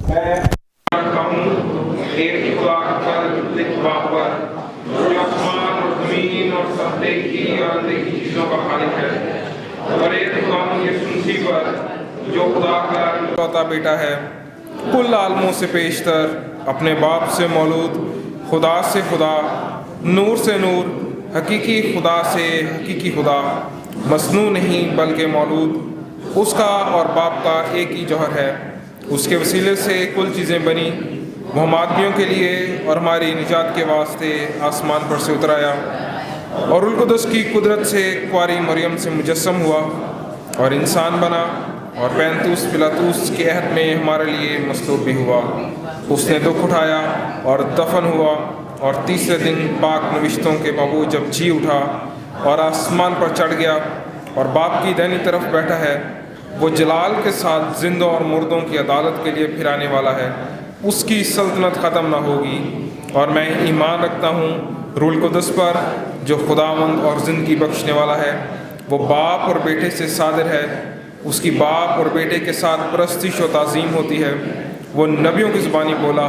میں رکھتا ہوں ایک خدا پر لکھوا پر جو آسمان اور زمین اور سب دیکھی اور اندیکھی چیزوں کا خالق ہے، اور ایک خداوند یسوع پر جو خدا کا اکلوتا بیٹا ہے، کل عالموں سے پیشتر، اپنے باپ سے مولود، خدا سے خدا، نور سے نور، حقیقی خدا سے حقیقی خدا، مصنوع نہیں بلکہ مولود، اس کا اور باپ کا ایک ہی جوہر ہے، اس کے وسیلے سے کل چیزیں بنی، وہ ہم آدمیوں کے لیے اور ہماری نجات کے واسطے آسمان پر سے اتر آیا، اور روح القدس کی قدرت سے کنواری مریم سے مجسم ہوا اور انسان بنا، اور پینتوس پلاطوس کے عہد میں ہمارے لیے مصلوب بھی ہوا۔ اس نے دکھ اٹھایا اور دفن ہوا، اور تیسرے دن پاک نوشتوں کے باوجود جب جی اٹھا اور آسمان پر چڑھ گیا اور باپ کی دائنی طرف بیٹھا ہے، وہ جلال کے ساتھ زندوں اور مردوں کی عدالت کے لیے پھر آنے والا ہے۔ اس کی سلطنت ختم نہ ہوگی، اور میں ایمان رکھتا ہوں روح القدس پر جو خداوند اور زندگی بخشنے والا ہے، وہ باپ اور بیٹے سے صادر ہے، اس کی باپ اور بیٹے کے ساتھ پرستش و تعظیم ہوتی ہے۔ وہ نبیوں کی زبانی بولا،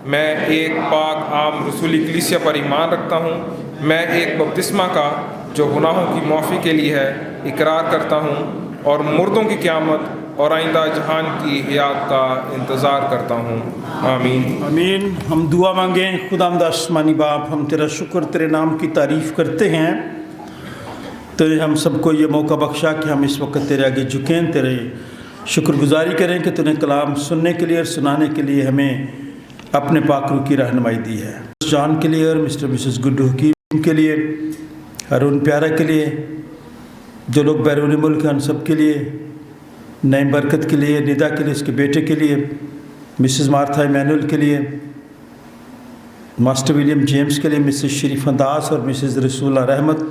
میں ایک پاک عام رسولی کلیسیا پر ایمان رکھتا ہوں، میں ایک بپتسمہ کا جو گناہوں کی معافی کے لیے ہے اقرار کرتا ہوں، اور مردوں کی قیامت اور آئندہ جہان کی حیات کا انتظار کرتا ہوں۔ آمین آمین۔ ہم دعا مانگیں۔ خداوند آسمانی باپ، ہم تیرا شکر، تیرے نام کی تعریف کرتے ہیں۔ تو نے ہم سب کو یہ موقع بخشا کہ ہم اس وقت تیرے آگے جھکیں، تیرے شکر گزاری کریں کہ تو نے کلام سننے کے لیے اور سنانے کے لیے ہمیں اپنے پاک روح کی رہنمائی دی ہے۔ جان کے لیے اور مسٹر مسز گڈو حکیم کے لیے، ہارون پیارا کے لیے، جو لوگ بیرون ملک ہیں ان سب کے لیے، نئی برکت کے لیے، ندا کے لیے، اس کے بیٹے کے لیے، مسز مارتھا ایمینول کے لیے، ماسٹر ولیم جیمز کے لیے، مسز شریف انداز اور مسز رسولہ رحمت،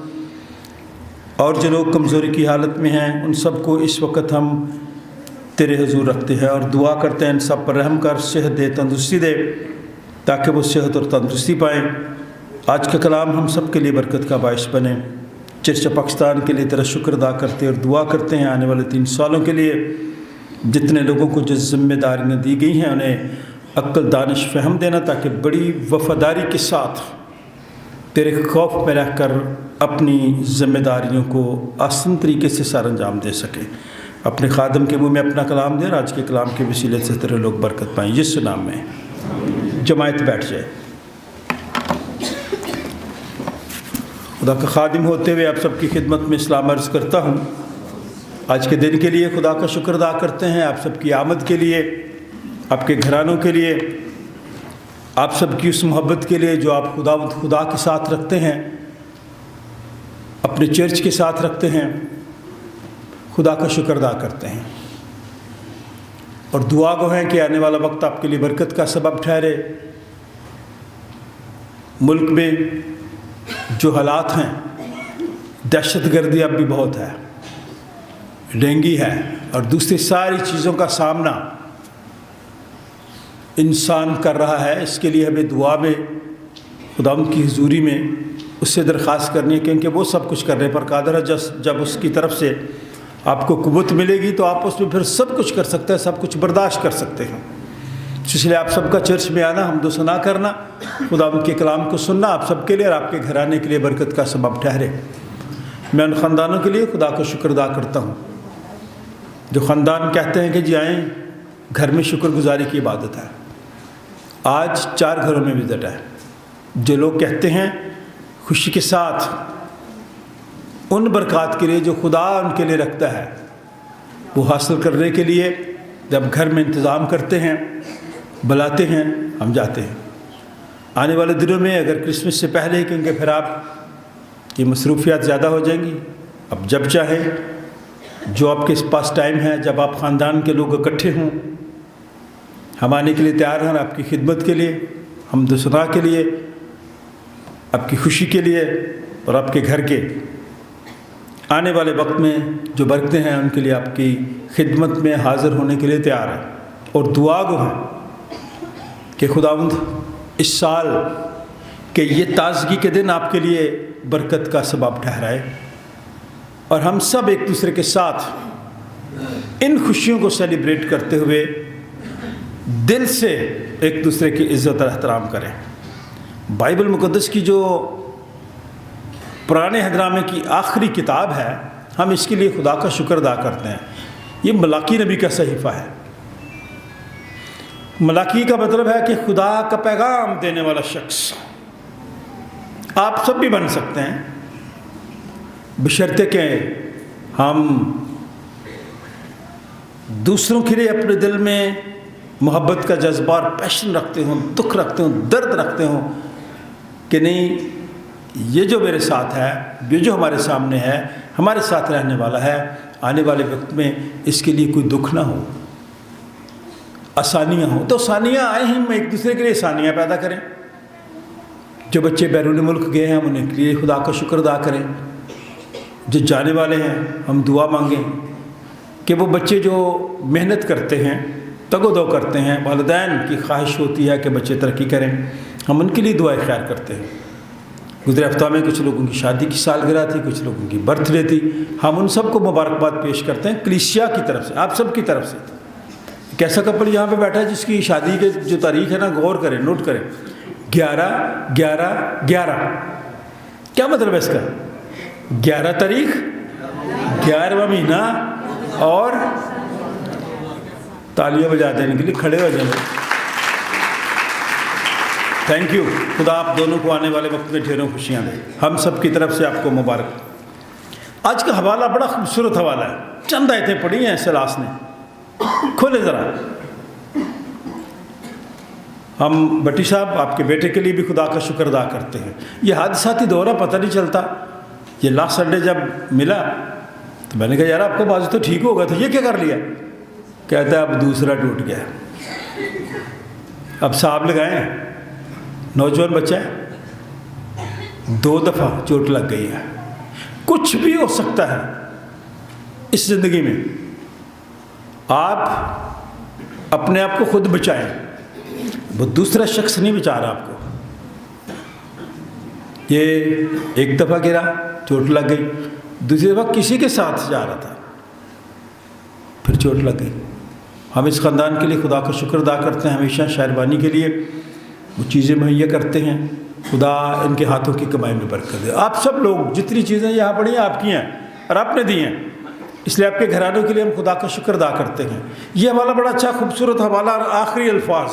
اور جو لوگ کمزوری کی حالت میں ہیں ان سب کو اس وقت ہم تیرے حضور رکھتے ہیں اور دعا کرتے ہیں ان سب پر رحم کر، صحت دے، تندرستی دے، تاکہ وہ صحت اور تندرستی پائیں۔ آج کا کلام ہم سب کے لیے برکت کا باعث بنے۔ چرچ پاکستان کے لیے تیرا شکر ادا کرتے اور دعا کرتے ہیں آنے والے 3 سالوں کے لیے، جتنے لوگوں کو جو ذمہ داریاں دی گئی ہیں انہیں عقل، دانش، فہم دینا، تاکہ بڑی وفاداری کے ساتھ تیرے خوف میں رہ کر اپنی ذمہ داریوں کو آسن طریقے سے سر انجام دے سکیں۔ اپنے خادم کے منہ میں اپنا کلام دے اور آج کے کلام کے وسیلے سے تیرے لوگ برکت پائیں۔ یسوع نام میں جماعت بیٹھ جائے۔ خدا کا خادم ہوتے ہوئے آپ سب کی خدمت میں اسلام عرض کرتا ہوں۔ آج کے دن کے لیے خدا کا شکر ادا کرتے ہیں، آپ سب کی آمد کے لیے، آپ کے گھرانوں کے لیے، آپ سب کی اس محبت کے لیے جو آپ خدا کے ساتھ رکھتے ہیں، اپنے چرچ کے ساتھ رکھتے ہیں۔ خدا کا شکر ادا کرتے ہیں اور دعا گو ہیں کہ آنے والا وقت آپ کے لیے برکت کا سبب ٹھہرے۔ ملک میں جو حالات ہیں، دہشت گردی اب بھی بہت ہے، ڈینگی ہے اور دوسری ساری چیزوں کا سامنا انسان کر رہا ہے۔ اس کے لیے ہمیں دعا میں खुदावंद की हुजूरी में उससे दरख्वास्त करनी है, क्योंकि वो सब कुछ करने पर कादर है। जब उसकी तरफ से आपको कुव्वत मिलेगी तो आप उसमें फिर सब कुछ कर सकते हैं, सब कुछ बर्दाश्त कर सकते हैं। इसलिए आप सबका चर्च में आना, हमदो सना करना, खुदावंद के कलाम को सुनना आप सबके लिए और आपके घराने के लिए बरकत का सबब ठहरे। मैं उन ख़ानदानों के लिए खुदा का शुक्र अदा करता हूँ जो ख़ानदान कहते हैं कि जी आएँ, घर में शुक्रगुजारी की इबादत है। आज 4 घरों में विज़िट है। जो लोग कहते हैं खुशी के साथ उन बरक़ात के लिए जो खुदा उनके लिए रखता है, वो हासिल करने के लिए जब घर में इंतज़ाम करते हैं, बुलाते हैं, हम जाते हैं। आने वाले दिनों में अगर क्रिसमस से पहले, क्योंकि फिर आप की मसरूफियात ज़्यादा हो जाएंगी, अब जब चाहें जो आपके पास टाइम है, जब आप ख़ानदान के लोग इकट्ठे हों, हम आने के लिए तैयार हैं आपकी खिदमत के लिए, हमदो सना के लिए, आपकी खुशी के लिए और आपके घर के आने वाले वक्त में जो बरकतें हैं उनके लिए आपकी खिदमत में हाज़िर होने के लिए तैयार है। और दुआ गो है कि खुदावंद इस साल के ये ताज़गी के दिन आपके लिए बरकत का सबब ठहराए और हम सब एक दूसरे के साथ इन खुशियों को सेलिब्रेट करते हुए दिल से एक दूसरे की इज़्ज़त और एहतराम करें। बाइबल मुक़द्दस की जो पुराने हदनामे की आखिरी किताब है, हम इसके लिए खुदा का शुक्र अदा करते हैं। ये मलाकी नबी का सहीफ़ा है। मलाकी का मतलब है कि खुदा का पैगाम देने वाला शख्स। आप सब भी बन सकते हैं, बशर्ते कि हम दूसरों के लिए अपने दिल में मोहब्बत का जज्बा और पैशन रखते हों, दुख रखते हों, दर्द रखते हों कि नहीं, ये जो मेरे साथ है, ये जो हमारे सामने है, हमारे साथ रहने वाला है, आने वाले वक्त में इसके लिए कोई दुख ना हो, आसानियाँ हों। तो आसानियाँ आए हैं, हम एक दूसरे के लिए आसानियाँ पैदा करें। जो बच्चे बैरून मुल्क गए हैं, हम उनके लिए खुदा का शुक्र अदा करें। जो जाने वाले हैं, हम दुआ मांगें कि वो बच्चे जो मेहनत करते हैं, तगोदो करते हैं, वालिदैन की ख्वाहिश होती है कि बच्चे तरक्की करें, हम उनके लिए दुआ खैर करते हैं। गुज़रे हफ्ता में कुछ लोगों की शादी की सालगिरह थी, कुछ लोगों की बर्थडे थी, हम उन सबको मुबारकबाद पेश करते हैं कलीसिया की तरफ से, आप सब की तरफ से। एक ऐसा कपल यहाँ पे बैठा है जिसकी शादी के जो तारीख है ना, गौर करें, नोट करें, 11/11/11। क्या मतलब है इसका? 11 तारीख, 11वां महीना, और तालियां बजा देने के लिए खड़े हो जाए। Thank you. खुदा आप दोनों को आने वाले वक्त में ढेरों खुशियाँ दें। हम सब की तरफ से आपको मुबारक। आज का हवाला बड़ा खूबसूरत हवाला है, चंद आयतें पढ़ी हैं सलास ने, खोले ज़रा। हम भट्टी साहब आपके बेटे के लिए भी खुदा का शुक्र अदा करते हैं। ये हादसाती दौरा पता नहीं चलता। ये लास्ट संडे जब मिला तो मैंने कहा यार आपका बाजू तो ठीक होगा, तो ये क्या कर लिया? कहता है अब दूसरा टूट गया, अब साहब लगाए। नौजवान बच्चा है, 2 दफ़ा चोट लग गई है। कुछ भी हो सकता है इस ज़िंदगी में। आप अपने आप को खुद बचाएं, वो दूसरा शख्स नहीं बचा रहा आपको। ये एक दफ़ा गिरा, चोट लग गई, दूसरी दफ़ा किसी के साथ जा रहा था, फिर चोट लग गई। हम इस ख़ानदान के लिए खुदा का शुक्र अदा करते हैं, हमेशा शायरबानी के लिए वो चीज़ें मुहैया करते हैं। खुदा इनके हाथों की कमाई में बरकत दे। आप सब लोग जितनी चीज़ें यहाँ पड़ी हैं आपकी हैं और आपने दी हैं, इसलिए आपके घरानों के लिए हम खुदा का शुक्र अदा करते हैं। ये हवाला बड़ा अच्छा खूबसूरत हवाला, और आखिरी अल्फाज,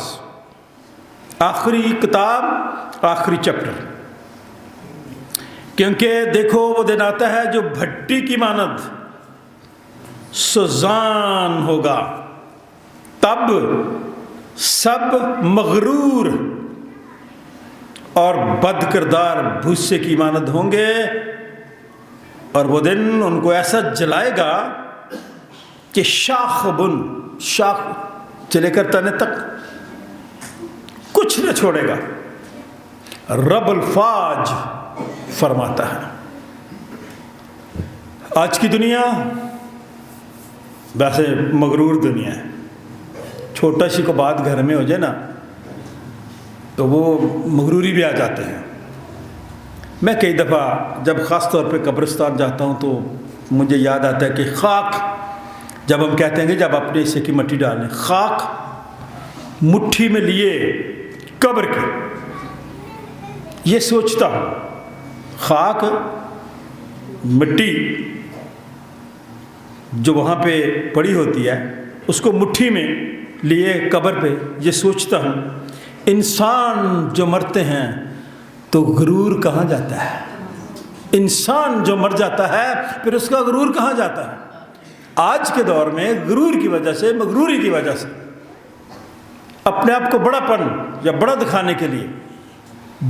आखिरी किताब, आखिरी चैप्टर। क्योंकि देखो वो दिन आता है जो भट्टी की मानद सुजान होगा, तब सब मगरूर और बद किरदार भूसे की मानद होंगे, और वो दिन उनको ऐसा जलाएगा कि शाख बुन, शाख से लेकर तने तक कुछ न छोड़ेगा। रब अल्फाज फरमाता है। आज की दुनिया वैसे मगरूर दुनिया है। छोटा सी को बात घर में हो जाए ना तो वो मगरूरी भी आ जाते हैं। मैं कई दफ़ा जब ख़ास तौर पे कब्रिस्तान जाता हूँ तो मुझे याद आता है कि खाक, जब हम कहते हैं कि जब अपने हिस्से की मिट्टी डालें, खाक मुट्ठी में लिए कब्र की, ये सोचता हूँ खाक मिट्टी जो वहाँ पे पड़ी होती है उसको मुट्ठी में लिए कब्र पे, ये सोचता हूँ इंसान जो मरते हैं तो गुरूर कहाँ जाता है, इंसान जो मर जाता है फिर उसका गुरूर कहाँ जाता है। आज के दौर में गुरूर की वजह से, मगरूरी की वजह से अपने आप को बड़ापन या बड़ा दिखाने के लिए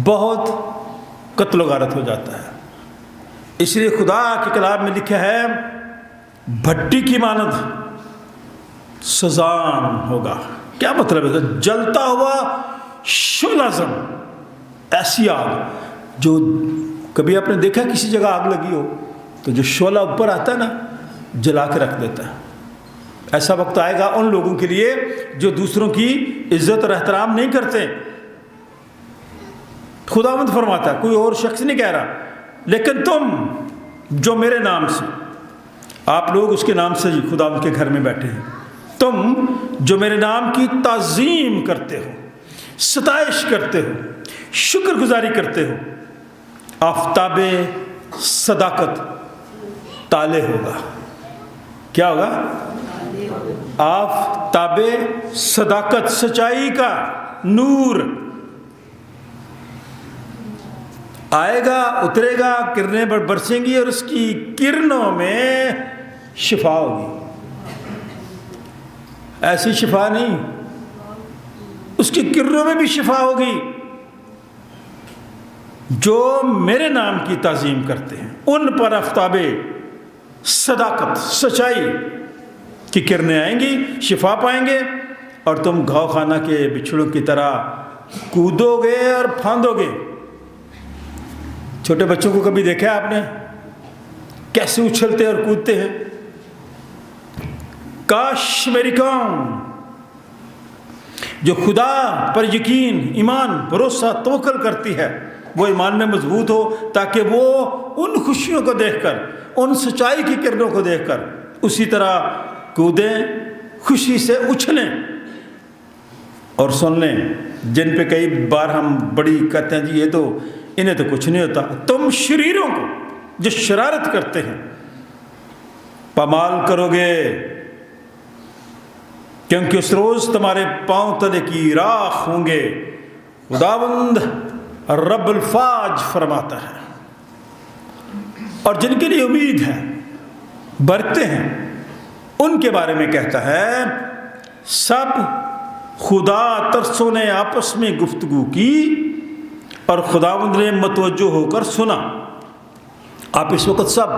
बहुत कत्ल गारत हो जाता है। इसलिए खुदा के कलाम में लिखा है भट्टी की मानद सजान होगा। क्या मतलब है? जलता हुआ शोलाज़म, ऐसी आग जो कभी आपने देखा किसी जगह आग लगी हो तो जो शोला ऊपर आता है ना, जला के रख देता है। ऐसा वक्त आएगा उन लोगों के लिए जो दूसरों की इज्जत और एहतराम नहीं करते। खुदावंद फरमाता है, कोई और शख्स नहीं कह रहा, लेकिन तुम जो मेरे नाम से, आप लोग उसके नाम से खुदावंद के घर में बैठे हैं, तुम जो मेरे नाम की ताज़ीम करते हो, सताइश करते हो, शुक्रगुजारी करते हो, आफताबे सदाकत ताले होगा। क्या होगा? आफताबे सदाकत, सच्चाई का नूर आएगा, उतरेगा, किरणें बरसेंगी और उसकी किरणों में शिफा होगी। ऐसी शिफा नहीं, उसकी किरणों में भी शिफा होगी। जो मेरे नाम की ताज़ीम करते हैं उन पर आफताबे सदाकत, सच्चाई की किरणें आएंगी, शिफा पाएंगे और तुम घाव खाना के बिछड़ों की तरह कूदोगे और फांदोगे। छोटे बच्चों को कभी देखा है आपने कैसे उछलते और कूदते हैं? काश मेरी कौम जो खुदा पर यकीन, ईमान, भरोसा, तवक्कुल करती है वो ईमान में मजबूत हो, ताकि वो उन खुशियों को देखकर, उन सच्चाई की किरणों को देखकर उसी तरह कूदें, खुशी से उछलें और सुन लें। जिन पे कई बार हम बड़ी कहते हैं जी ये तो, इन्हें तो कुछ नहीं होता। तुम शरीरों को जो शरारत करते हैं पामाल करोगे, क्योंकि उस रोज़ तुम्हारे पांव तले की राख होंगे। खुदावंद रब्बुल फाज फरमाता है। और जिनके लिए उम्मीद है, बरते हैं, उनके बारे में कहता है सब खुदा तरसों ने आपस में गुफ्तगू की और खुदावंद ने मतवज्जो होकर सुना। आप इस वक्त सब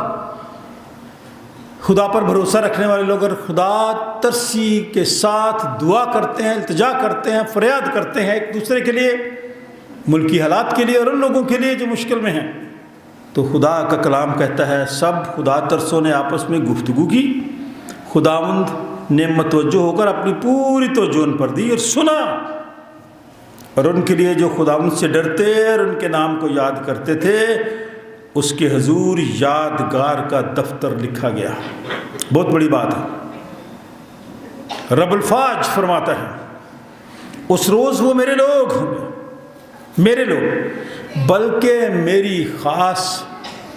खुदा पर भरोसा रखने वाले लोग अगर खुदा तरसी के साथ दुआ करते हैं, इल्तिजा करते हैं, फरियाद करते हैं एक दूसरे के लिए, मुल्की हालात के लिए और उन लोगों के लिए जो मुश्किल में हैं, तो खुदा का कलाम कहता है सब खुदा तरसों ने आपस में गुफ्तगू की, खुदावंद ने मतवज्जो होकर अपनी पूरी तवज्जो उन पर दी और सुना। और उनके लिए जो खुदावंद से डरते और उनके नाम को याद करते थे उसके हजूर यादगार का दफ्तर लिखा गया। बहुत बड़ी बात है। रब्बुल फाज फरमाता है उस रोज़ वो मेरे लोग होंगे, मेरे लोग, बल्कि मेरी ख़ास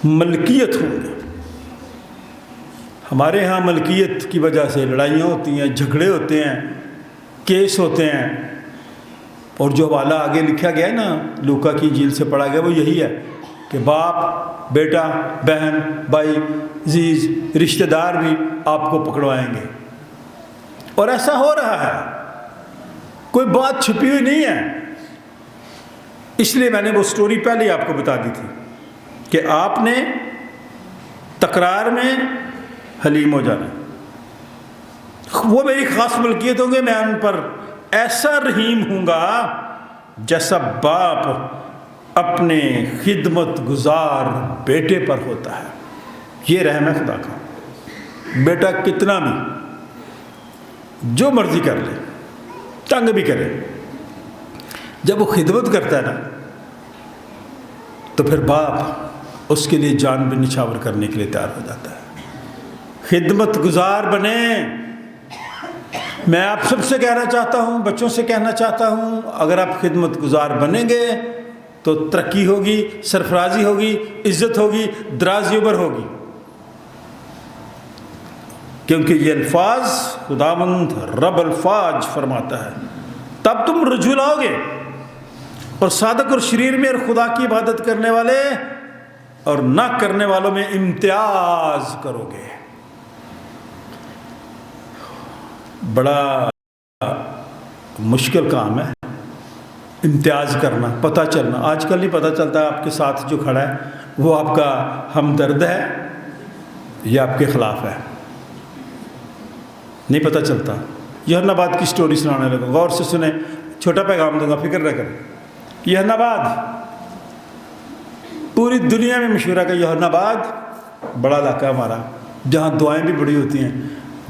मलकियत होंगे। हमारे यहाँ मलकियत की वजह से लड़ाइयाँ होती हैं, झगड़े होते हैं, केस होते हैं, और जो हवाला आगे लिखा गया है ना, लूका की इंजील से पढ़ा गया, वो यही है कि बाप, बेटा, बहन, भाई, अजीज, रिश्तेदार भी आपको पकड़वाएंगे। और ऐसा हो रहा है, कोई बात छुपी हुई नहीं है। इसलिए मैंने वो स्टोरी पहले ही आपको बता दी थी कि आपने तकरार में हलीम हो जाना। वो मेरी ख़ास मलकियत होंगे, मैं उन पर ऐसा रहीम हूँगा जैसा बाप अपने खिदमत गुजार बेटे पर होता है। ये रहम है खुदा का। बेटा कितना भी जो मर्ज़ी कर ले, तंग भी करे, जब वो खिदमत करता है ना تو پھر باپ اس کے لیے جان بھی نچھاور کرنے کے لیے تیار ہو جاتا ہے۔ خدمت گزار بنیں۔ میں آپ سب سے کہنا چاہتا ہوں، بچوں سے کہنا چاہتا ہوں، اگر آپ خدمت گزار بنیں گے تو ترقی ہوگی، سرفرازی ہوگی، عزت ہوگی، درازی عمر ہوگی، کیونکہ یہ الفاظ خداوند رب الفاظ فرماتا ہے۔ تب تم رجوع لاؤ گے اور صادق اور شریر میں اور خدا کی عبادت کرنے والے اور نہ کرنے والوں میں امتیاز کرو گے۔ بڑا مشکل کام ہے امتیاز کرنا، پتہ چلنا۔ آج کل نہیں پتہ چلتا آپ کے ساتھ جو کھڑا ہے وہ آپ کا ہمدرد ہے یا آپ کے خلاف ہے، نہیں پتہ چلتا۔ یوحنا بعد کی سٹوری سنانے لگا، غور سے سنیں، چھوٹا پیغام دوں گا، فکر نہ کریں۔ یوحنا بعد پوری دنیا میں مشہور ہے کہ یوحنا بعد بڑا علاقہ ہمارا، جہاں دعائیں بھی بڑی ہوتی ہیں،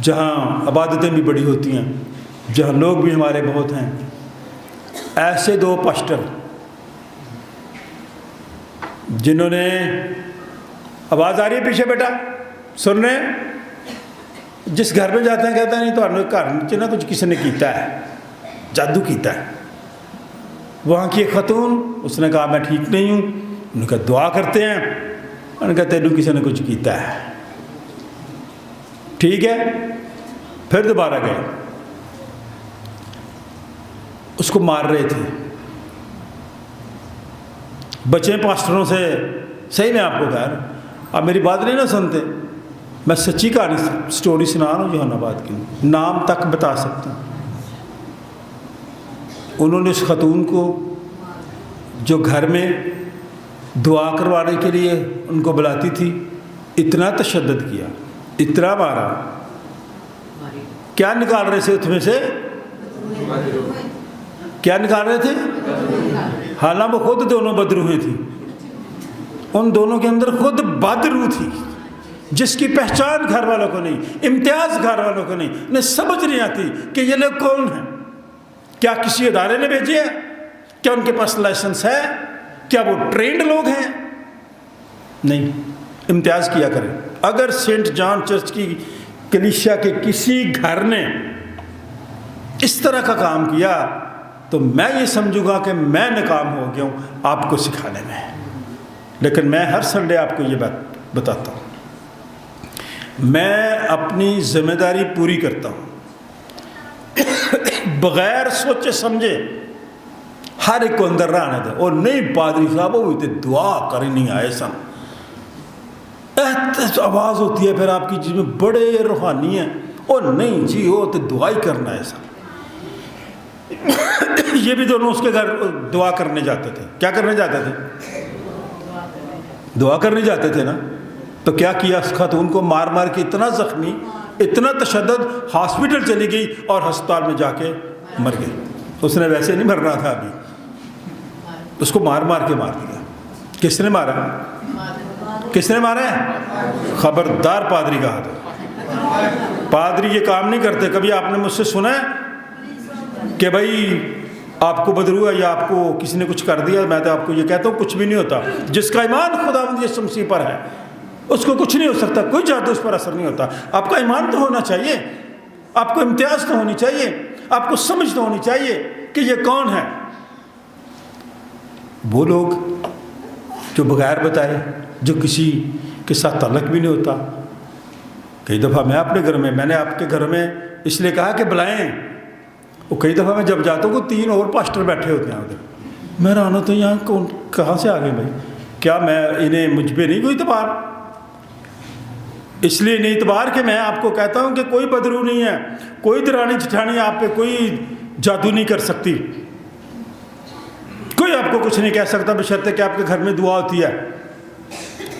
جہاں عبادتیں بھی بڑی ہوتی ہیں، جہاں لوگ بھی ہمارے بہت ہیں۔ ایسے دو پاسٹر جنہوں نے، آواز آ رہی ہے پیچھے بیٹا، سن رہے ہیں؟ جس گھر میں جاتے ہیں کہتے ہیں نہیں تو گھر نیچے نا کچھ کسی نے کیتا ہے، جادو کیتا ہے۔ وہاں کی ایک خاتون، اس نے کہا میں ٹھیک نہیں ہوں، انہوں نے کہا دعا کرتے ہیں، انہوں نے کہا تینوں کسی نے کچھ کیتا ہے، ٹھیک ہے۔ پھر دوبارہ گئے، اس کو مار رہے تھے۔ بچے پاسٹروں سے، صحیح میں آپ کو کہہ رہا ہوں، آپ میری بات نہیں نہ سنتے، میں سچی کہانی سٹوری سنا رہا ہوں یوحنا بعد کی، نام تک بتا سکتا ہوں۔ انہوں نے اس خاتون کو جو گھر میں دعا کروانے کے لیے ان کو بلاتی تھی، اتنا تشدد کیا، اتنا مارا۔ کیا نکال رہے تھے اس میں سے؟ کیا نکال رہے تھے؟ حالانکہ وہ خود دونوں بدروہیں تھیں، ان دونوں کے اندر خود بدروح تھی، جس کی پہچان گھر والوں کو نہیں، امتیاز گھر والوں کو نہیں، انہیں سمجھ نہیں آتی کہ یہ لوگ کون ہیں۔ کیا کسی ادارے نے بھیجے ہیں؟ کیا ان کے پاس لائسنس ہے؟ کیا وہ ٹرینڈ لوگ ہیں؟ نہیں، امتیاز کیا کریں۔ اگر سینٹ جان چرچ کی کلیسیا کے کسی گھر نے اس طرح کا کام کیا تو میں یہ سمجھوں گا کہ میں ناکام ہو گیا ہوں آپ کو سکھانے میں۔ لیکن میں ہر سنڈے آپ کو یہ بات بتاتا ہوں، میں اپنی ذمہ داری پوری کرتا ہوں، بغیر سوچے سمجھے ہر ایک کو اندر رہنے دے۔ اور نہیں پادری صاحب وہ تے دعا کر نہیں آئے سن، آواز ہوتی ہے پھر آپ کی جس میں بڑے روحانی ہیں، اور نہیں جی وہ تو دعا ہی کرنا ہے سن۔ یہ بھی دونوں اس کے گھر دعا کرنے جاتے تھے۔ کیا کرنے جاتے تھے؟ دعا کرنے جاتے تھے نا۔ تو کیا کیا اس خاتون کو مار مار کے اتنا زخمی، اتنا تشدد، ہاسپٹل چلی گئی اور ہسپتال میں جا کے مر گئی۔ اس نے ویسے نہیں مرنا تھا ابھی، اس کو مار مار کے مار دیا۔ کس نے مارا؟ کس نے مارا ہے؟ خبردار پادری کا ہاتھ۔ پادری یہ کام نہیں کرتے۔ کبھی آپ نے مجھ سے سنا ہے کہ بھائی آپ کو بدرو ہے یا آپ کو کسی نے کچھ کر دیا؟ میں تو آپ کو یہ کہتا ہوں کچھ بھی نہیں ہوتا۔ جس کا ایمان خداوند یسوع مسیح پر ہے اس کو کچھ نہیں ہو سکتا، کوئی جادو اس پر اثر نہیں ہوتا۔ آپ کا ایمان تو ہونا چاہیے، آپ کو امتیاز تو ہونی چاہیے، آپ کو سمجھ تو ہونی چاہیے کہ یہ کون ہے۔ وہ لوگ جو بغیر بتائے، جو کسی کے ساتھ تعلق بھی نہیں ہوتا۔ کئی دفعہ میں اپنے گھر میں نے آپ کے گھر میں اس لیے کہا کہ بلائیں، وہ کئی دفعہ میں جب جاتا ہوں کہ 3 اور پاسٹر بیٹھے ہوتے ہیں ادھر، میں رہنا تو یہاں کون کہاں سے آ گئے بھائی؟ کیا میں انہیں مجھ پہ نہیں کوئی اعتبار؟ اس لیے نہیں اعتبار کہ میں آپ کو کہتا ہوں کہ کوئی بدرو نہیں ہے، کوئی درانی جٹھانی آپ پہ کوئی جادو نہیں کر سکتی، کوئی آپ کو کچھ نہیں کہہ سکتا بشرطے کہ آپ کے گھر میں دعا ہوتی ہے۔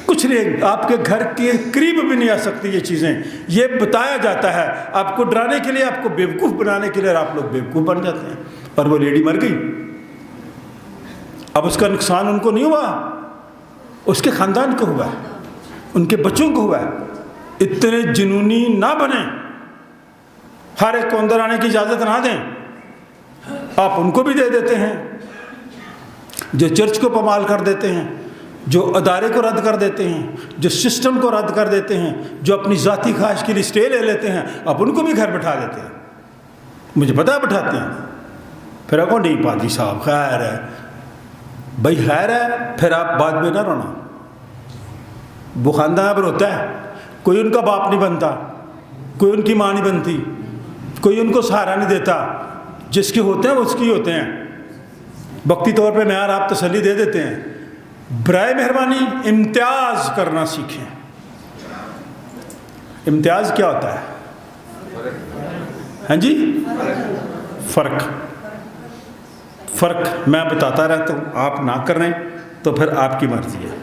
کچھ نہیں، آپ کے گھر کے قریب بھی نہیں آ سکتی یہ چیزیں۔ یہ بتایا جاتا ہے آپ کو ڈرانے کے لیے، آپ کو بیوقوف بنانے کے لیے، اور آپ لوگ بیوقوف بن جاتے ہیں۔ اور وہ لیڈی مر گئی، اب اس کا نقصان ان کو نہیں ہوا، اس کے خاندان کو ہوا ہے، ان کے بچوں کو ہوا ہے۔ اتنے جنونی نہ بنیں، ہر ایک کو اندر آنے کی اجازت نہ دیں۔ آپ ان کو بھی دے دیتے ہیں جو چرچ کو پامال کر دیتے ہیں، جو ادارے کو رد کر دیتے ہیں، جو سسٹم کو رد کر دیتے ہیں، جو اپنی ذاتی خواہش کے لیے اسٹے لے لیتے ہیں، اب ان کو بھی گھر بٹھا لیتے ہیں. مجھے پتہ ہے بٹھاتے ہیں. پھر آپ کو نہیں پادری صاحب خیر ہے، بھائی خیر ہے، پھر آپ بعد میں نہ رونا. وہ خاندان پر ہوتا ہے، کوئی ان کا باپ نہیں بنتا، کوئی ان کی ماں نہیں بنتی، کوئی ان کو سہارا نہیں دیتا. جس کے ہوتے ہیں وہ اس کی ہوتے ہیں. وقتی طور پہ معیار آپ تسلی دے دیتے ہیں. برائے مہربانی امتیاز کرنا سیکھیں. امتیاز کیا ہوتا ہے؟ ہاں جی، فرق میں بتاتا رہتا ہوں، آپ نہ کریں تو پھر آپ کی مرضی ہے.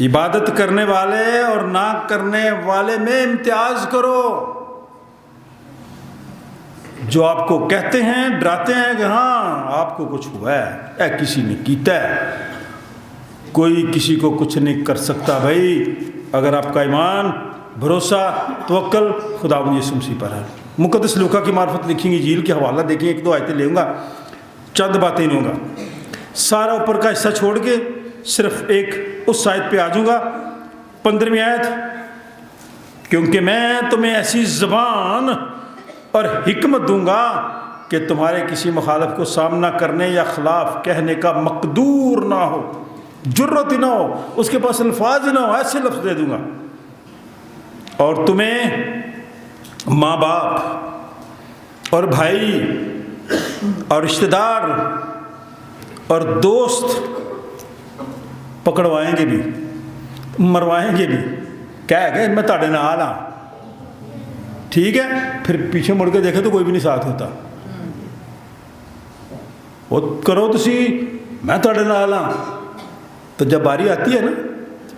عبادت کرنے والے اور نہ کرنے والے میں امتیاز کرو. جو آپ کو کہتے ہیں، ڈراتے ہیں کہ ہاں آپ کو کچھ ہوا ہے، کسی نے کیتا ہے. کوئی کسی کو کچھ نہیں کر سکتا بھائی، اگر آپ کا ایمان، بھروسہ، توکل خداوند یسوع مسیح پر ہے. مقدس لوکا کی معرفت لکھیں گے، انجیل کے حوالہ دیکھیں، 1-2 آیتیں لوں گا، چند باتیں لوں گا، سارا اوپر کا حصہ چھوڑ کے صرف ایک اس آیت پہ آ جاؤں گا. 15ویں آیت، کیونکہ میں تمہیں ایسی زبان اور حکمت دوں گا کہ تمہارے کسی مخالف کو سامنا کرنے یا خلاف کہنے کا مقدور نہ ہو، جرت ہی نہ ہو، اس کے پاس الفاظ ہی نہ ہو، ایسے لفظ دے دوں گا. اور تمہیں ماں باپ اور بھائی اور رشتہ دار اور دوست پکڑوائیں گے بھی، مروائیں گے بھی. کیا ہے کہ میں تاڑے نال ہاں، ٹھیک ہے. پھر پیچھے مڑ کے دیکھے تو کوئی بھی نہیں ساتھ ہوتا. وہ کرو تسی میں تاڑے نال ہاں، تو جب باری آتی ہے نا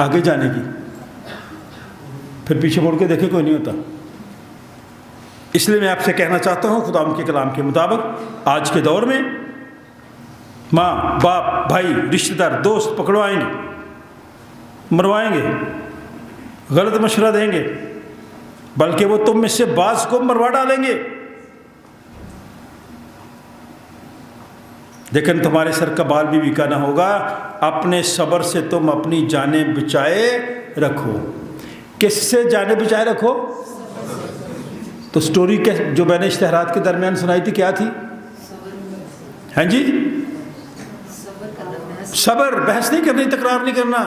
آگے جانے کی، پھر پیچھے مڑ کے دیکھے کوئی نہیں ہوتا. اس لیے میں آپ سے کہنا چاہتا ہوں، خدا ان کے کلام کے مطابق آج کے دور میں ماں باپ بھائی رشتہ دار دوست پکڑوائیں گے، مروائیں گے، غلط مشورہ دیں گے، بلکہ وہ تم میں سے بعض کو مروا ڈالیں گے. لیکن تمہارے سر کا بال بھی بیکا نہ ہوگا. اپنے صبر سے تم اپنی جانیں بچائے رکھو. کس سے جانیں بچائے رکھو؟ تو سٹوری جو میں نے اشتہارات کے درمیان سنائی تھی کیا تھی؟ ہاں جی، صبر، بحث نہیں کرنی، تکرار نہیں کرنا.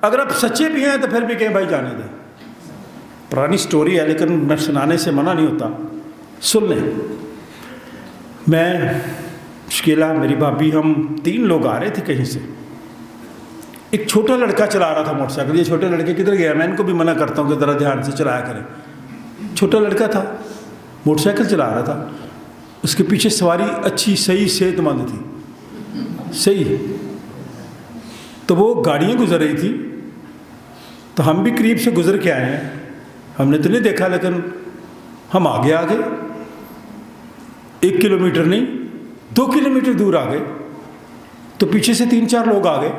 اگر آپ سچے بھی ہیں تو پھر بھی کہیں بھائی جانے دیں. پرانی سٹوری ہے لیکن میں سنانے سے منع نہیں ہوتا، سن لیں. میں، شکیلا، میری بھابھی، ہم 3 لوگ آ رہے تھے کہیں سے. ایک چھوٹا لڑکا چلا رہا تھا موٹر سائیکل. یہ چھوٹے لڑکے کدھر گیا؟ میں ان کو بھی منع کرتا ہوں کہ ذرا دھیان سے چلایا کریں. چھوٹا لڑکا تھا، موٹر سائیکل چلا رہا تھا. اس کے پیچھے سواری اچھی، صحیح، صحت مند تھی، صحیح. تو وہ گاڑیاں گزر رہی تھی، تو ہم بھی قریب سے گزر کے آئے ہیں. ہم نے تو نہیں دیکھا، لیکن ہم آگے 1 کلومیٹر نہیں 2 کلومیٹر دور آ گئے تو پیچھے سے 3-4 لوگ آ گئے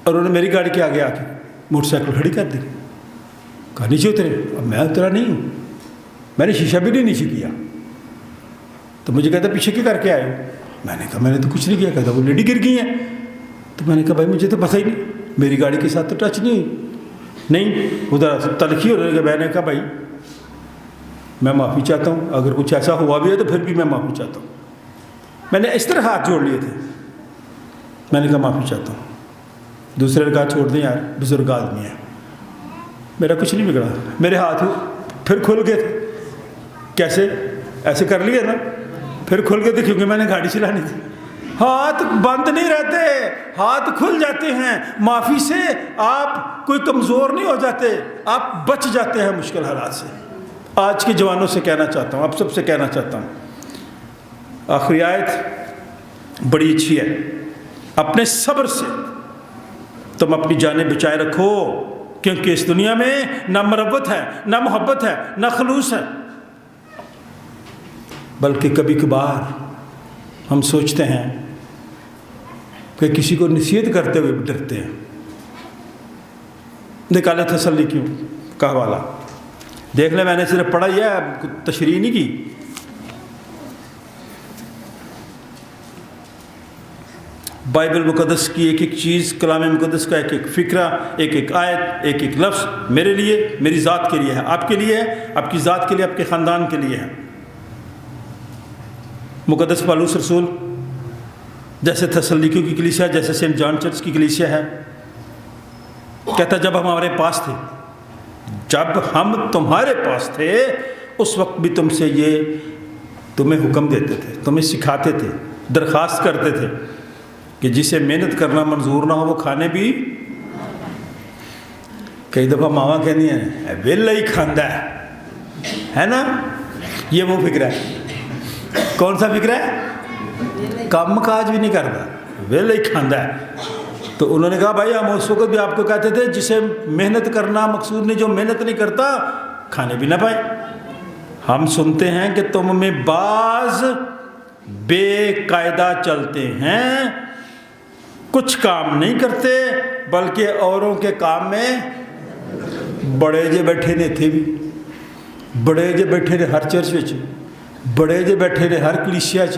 اور انہوں نے میری گاڑی کے آگے آ کے موٹر سائیکل کھڑی کر دی. کہا نیچے اترے. اب میں اترا نہیں ہوں، میں نے شیشہ بھی نہیں نیچے کیا. تو مجھے کہتا پیچھے کیا کر کے آئے ہو؟ میں نے کہا میں نے تو کچھ نہیں کیا. کہتا وہ لیڈی گر گئی ہیں. تو میں نے کہا بھائی مجھے تو پتہ ہی نہیں، میری گاڑی کے ساتھ تو ٹچ نہیں ہوئی. نہیں، ادھر تلخی ہو رہی ہے. میں نے کہا بھائی میں معافی چاہتا ہوں، اگر کچھ ایسا ہوا بھی ہے تو پھر بھی میں معافی چاہتا ہوں. میں نے اس طرح ہاتھ جوڑ لیے تھے. میں نے کہا معافی چاہتا ہوں. دوسرے نے کہا چھوڑ دیں یار، بزرگ آدمی ہے. میرا کچھ نہیں بگڑا، میرے ہاتھ پھر کھل گئے تھے. کیسے؟ ایسے کر لیے نا، پھر کھل گئے تھے کیونکہ میں نے گاڑی چلانی تھی. ہاتھ بند نہیں رہتے، ہاتھ کھل جاتے ہیں. معافی سے آپ کوئی کمزور نہیں ہو جاتے، آپ بچ جاتے ہیں مشکل حالات سے. آج کے جوانوں سے کہنا چاہتا ہوں، آپ سب سے کہنا چاہتا ہوں، آخری آیت بڑی اچھی ہے. اپنے صبر سے تم اپنی جانیں بچائے رکھو، کیونکہ اس دنیا میں نہ مروت ہے، نہ محبت ہے، نہ خلوص ہے. بلکہ کبھی کبھار ہم سوچتے ہیں کہ کسی کو نصیحت کرتے ہوئے ڈرتے ہیں. نکالے تسلی کیوں کا حوالہ دیکھ لیں. میں نے صرف پڑھا ہی ہے، تشریح نہیں کی. बाइबल मुक़द्दस की एक एक चीज़, कलाम मुक़द्दस का एक एक फ़िक्रा, एक एक आयत, एक एक लफ्ज़ मेरे लिए, मेरी ज़ात के लिए है, आपके लिए है, आपकी ज़ात के लिए, आपके ख़ानदान के लिए है। मुक़द्दस पौलुस रसूल जैसे थस्सलुनीकियों की कलीसिया, जैसे सेंट जॉन चर्च की कलीसिया है, कहता जब हम हमारे पास थे, जब हम तुम्हारे पास थे, उस वक्त भी तुमसे ये तुम्हें हुक्म देते थे, तुम्हें सिखाते थे, दरख्वास्त करते थे कि जिसे मेहनत करना मंजूर ना हो वो खाने भी। कई दफ़ा मावा कहनी है वेला ही खांदा है ना, ये वो फिक्र है। कौन सा फिक्र है? काम काज भी नहीं करता, वेला ही खांदा है। तो उन्होंने कहा भाई हम उस वक्त भी आपको कहते थे जिसे मेहनत करना मकसूद नहीं, जो मेहनत नहीं करता खाने भी ना पाए। हम सुनते हैं कि तुम में बाज बेकायदा चलते हैं, कुछ काम नहीं करते, बल्कि औरों के काम में बड़े जे बैठे ने, थे भी बड़े जे बैठे ने हर चर्च विच, बड़े जे बैठे ने हर कलीसिया च,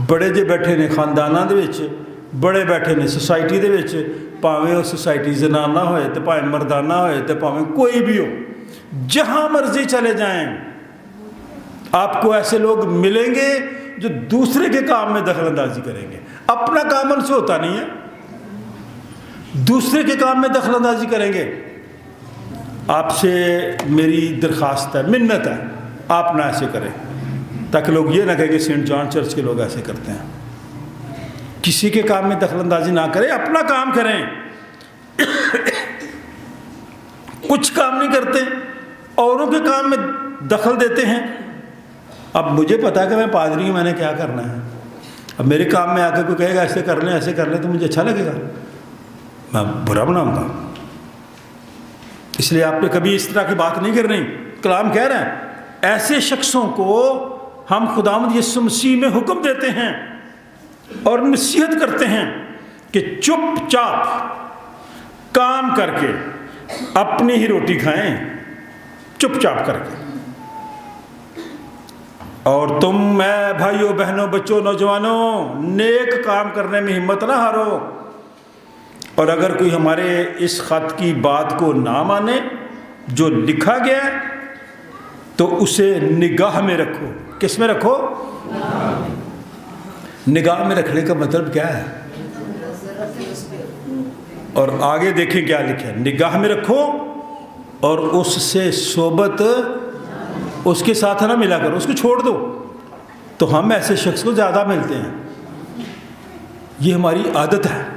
बड़े जे बैठे ने खानदानां दे विच, बड़े बैठे ने सोसाइटी दे विच, भावें वो सोसाइटी जनाना होए तो भावें मर्दाना होए तो भावें कोई भी हो, जहाँ मर्जी चले जाएं आपको ऐसे लोग मिलेंगे जो दूसरे के काम में दखल अंदाजी करेंगे। अपना काम उनसे होता नहीं है, दूसरे के काम में दखल अंदाजी करेंगे। आपसे मेरी दरख्वास्त है, मिन्नत है, आप ना ऐसे करें, ताकि लोग ये ना कहें कि सेंट जॉन चर्च के लोग ऐसे करते हैं। किसी के काम में दखल अंदाजी ना करें, अपना काम करें। कुछ काम नहीं करते, औरों के काम में दखल देते हैं। अब मुझे पता है कि मैं पादरी हूँ, मैंने क्या करना है। अब मेरे काम में आकर कोई कहेगा ऐसे कर लें, ऐसे कर लें, तो मुझे अच्छा लगेगा, मैं बुरा बनाऊंगा। इसलिए आपने कभी इस तरह की बात नहीं करनी। कलाम कह रहे हैं ऐसे शख्सों को हम खुदावंद यीशु मसीह में हुक्म देते हैं और नसीहत करते हैं कि चुपचाप काम करके अपनी ही रोटी खाएं, चुपचाप करके। और तुम, मैं भाइयों बहनों बच्चों नौजवानों, नेक काम करने में हिम्मत ना हारो। और अगर कोई हमारे इस खत की बात को ना माने जो लिखा गया, तो उसे निगाह में रखो। किस में रखो? निगाह में रखने का मतलब क्या है? और आगे देखें क्या लिखा है, निगाह में रखो और उससे सोबत, उसके साथ ना मिला करो, उसको छोड़ दो। तो हम ऐसे शख्स को ज़्यादा मिलते हैं, ये हमारी आदत है।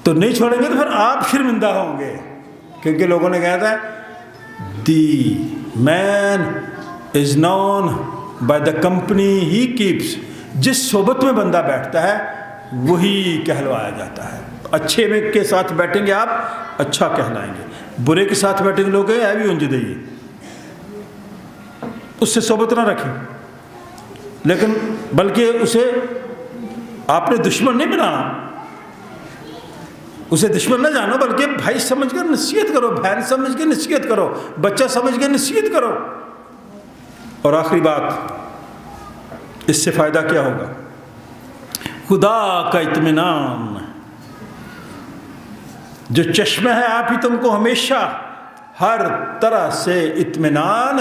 तो नहीं छोड़ेंगे तो फिर आप शर्मिंदा होंगे, क्योंकि लोगों ने कहा था the man is known by the company he keeps. जिस सोबत में बंदा बैठता है वही कहलवाया जाता है। अच्छे में के साथ बैठेंगे आप, अच्छा कहलाएंगे। बुरे के साथ बैठेंगे लोग है भी उंझ दइए, उससे सोबत ना रखें, लेकिन बल्कि उसे आपने दुश्मन नहीं बनाना, उसे दुश्मन ना जानो, बल्कि भाई समझ कर नसीहत करो, बहन समझ के नसीहत करो, बच्चा समझ के नसीहत करो। और आखिरी बात, इससे फ़ायदा क्या होगा? खुदा का इत्मीनान जो चश्मा है, आप ही तुमको हमेशा हर तरह से इत्मीनान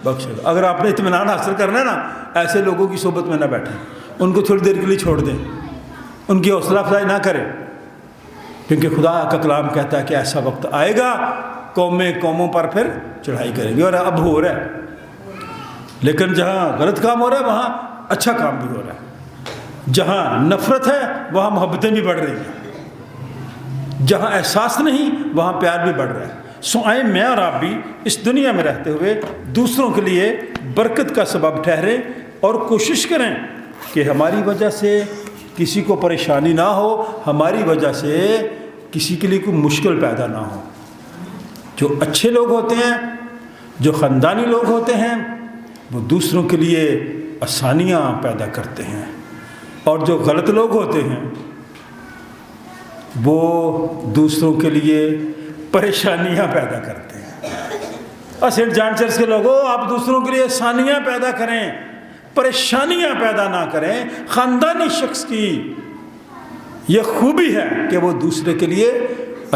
बख्शेगा। अगर आपने इत्मीनान हासिल करना है ना, ऐसे लोगों की सोबत में ना बैठें, उनको थोड़ी देर के लिए छोड़ दें, उनकी हौसला अफजाई ना करें, क्योंकि खुदा का कलाम कहता है कि ऐसा वक्त आएगा कौमें कौमों पर फिर चढ़ाई करेंगी। और अब हो रहा है, लेकिन जहाँ गलत काम हो रहा है वहाँ अच्छा काम भी हो रहा है। जहाँ नफ़रत है वहाँ मोहब्बतें भी बढ़ रही हैं, जहाँ एहसास नहीं वहाँ प्यार भी बढ़ रहा है। सो आए मैं और आप भी इस दुनिया में रहते हुए दूसरों के लिए बरकत का सबब ठहरे और कोशिश करें कि हमारी वजह से किसी को परेशानी ना हो, हमारी वजह से किसी के लिए कोई मुश्किल पैदा ना हो। जो अच्छे लोग होते हैं, जो ख़ानदानी लोग होते हैं, वो दूसरों के लिए आसानियाँ पैदा करते हैं, और जो गलत लोग होते हैं वो दूसरों के लिए परेशानियाँ पैदा करते हैं। और सेंट जॉन चर्च के लोगों, आप दूसरों के लिए आसानियाँ पैदा करें, परेशानियाँ पैदा ना करें। ख़ानदानी शख्स की یہ خوبی ہے کہ وہ دوسرے کے لیے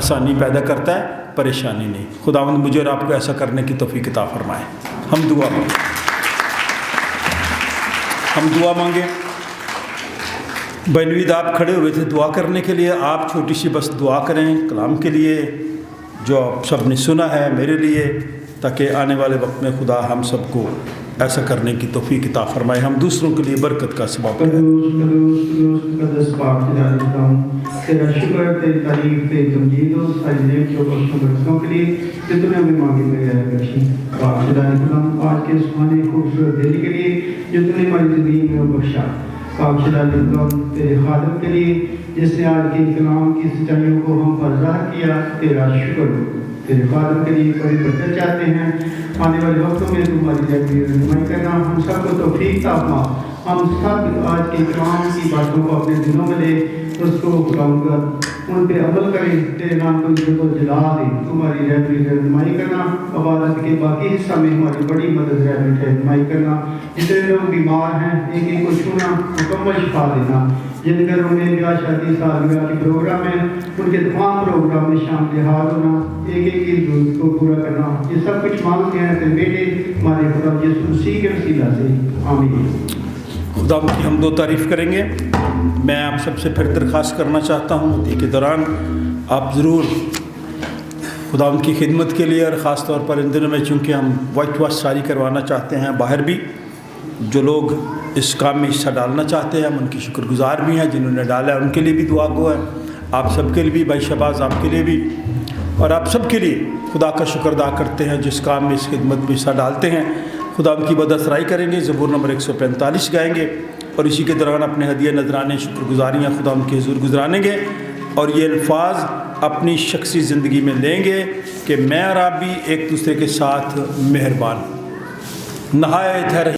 آسانی پیدا کرتا ہے، پریشانی نہیں۔ خداوند مجھے اور آپ کو ایسا کرنے کی توفیق عطا فرمائے۔ ہم دعا مانگیں۔ بینوید آپ کھڑے ہوئے تھے دعا کرنے کے لیے، آپ چھوٹی سی بس دعا کریں کلام کے لیے جو آپ سب نے سنا ہے، میرے لیے، تاکہ آنے والے وقت میں خدا ہم سب کو ایسا کرنے کی توفیق عطا فرمائے، ہم دوسروں کے لیے برکت کا سبب بنیں۔ قدس پاک خدا تیرا شکر، تیری تعریف، تیری تمجید و ساری جو برکتوں کے لیے جو تم نے ہمیں مانگی میں بخشی۔ پاک خدا آج کے سبحانے خوبصورت دن کے لیے جو تم نے ہماری زندگی میں بخشا، پاک خدا تیرے خادم کے لیے جس نے آج کے کلام کی سچائیوں کو ہم پر ظاہر کیا، تیرا شکر۔ تیرے خادم کے لیے بڑی برکت چاہتے ہیں، آنے والے وقتوں میں تمہاری رہنمائی کرنا، ہم سب کو توفیق عطا فرما، ہم سب آج کے کلام کی باتوں کو اپنے دلوں میں لے، اس کو خداوند کا ان پہ عمل کریں، تیرے نام کو عزت و جلال دیں، تمہاری رہنمائی کرنا، عبادت کے باقی حصہ میں ہماری بڑی مدد رہنمائی کرنا، جتنے لوگ بیمار ہیں ایک ایک کو چھونا، مکمل شفا دینا، جن گھروں میں بیاہ شادی سالگرہ کے پروگرام ہیں ان کے تمام پروگرام میں شامل حال ہونا، ایک ایک کی ضرورت کو پورا کرنا، یہ سب کچھ مانگتے ہیں تیرے بیٹے ہمارے خدا یسوع مسیح کے وسیلہ سے، آمین۔ خدا کی حمد و تعریف کریں گے۔ میں آپ سب سے پھر درخواست کرنا چاہتا ہوں کہ کے دوران آپ ضرور خدا ان کی خدمت کے لیے، اور خاص طور پر ان دنوں میں چونکہ ہم وائٹ واش جاری کروانا چاہتے ہیں باہر بھی، جو لوگ اس کام میں حصہ ڈالنا چاہتے ہیں ہم ان کی شکر گزار بھی ہیں، جنہوں نے ڈالا ہے ان کے لیے بھی دعا گو ہے، آپ سب کے لیے بھی، بھائی شہباز آپ کے لیے بھی، اور آپ سب کے لیے خدا کا شکر ادا کرتے ہیں جس کام میں اس خدمت میں حصہ ڈالتے ہیں۔ خدا ان کی بدثرائی کریں گے، زبور نمبر 145 گائیں گے، اور اسی کے دوران اپنے ہدیہ نذرانے شکر گزاریاں خدا ان کے حضور گزاریں گے، اور یہ الفاظ اپنی شخصی زندگی میں لیں گے کہ میں اور آپ بھی ایک دوسرے کے ساتھ مہربان، نہایت ہے رہی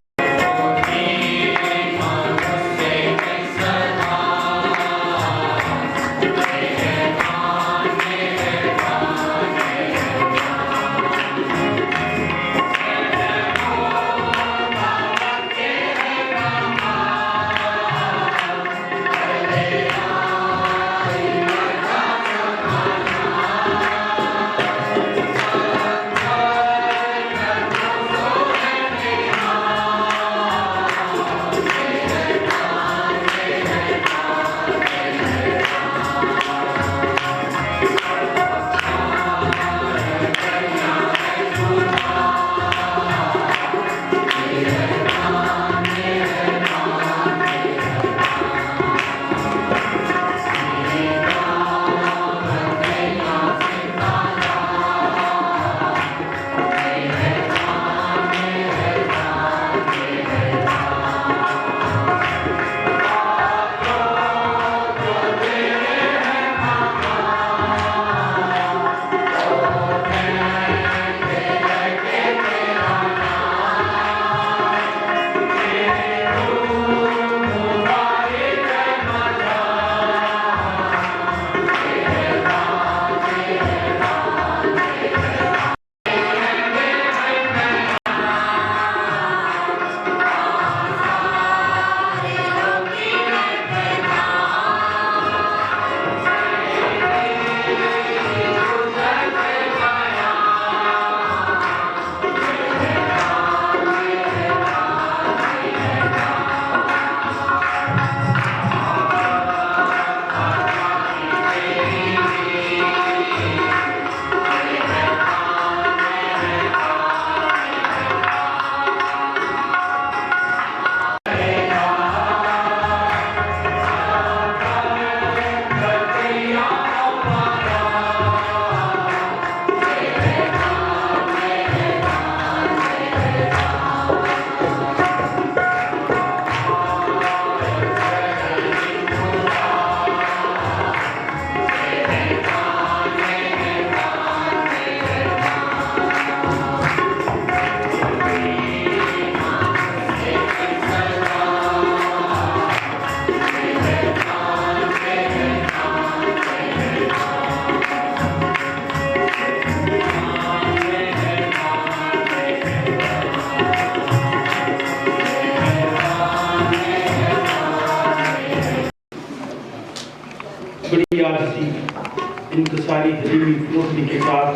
इंतसारी हलीमी फरोखनी के साथ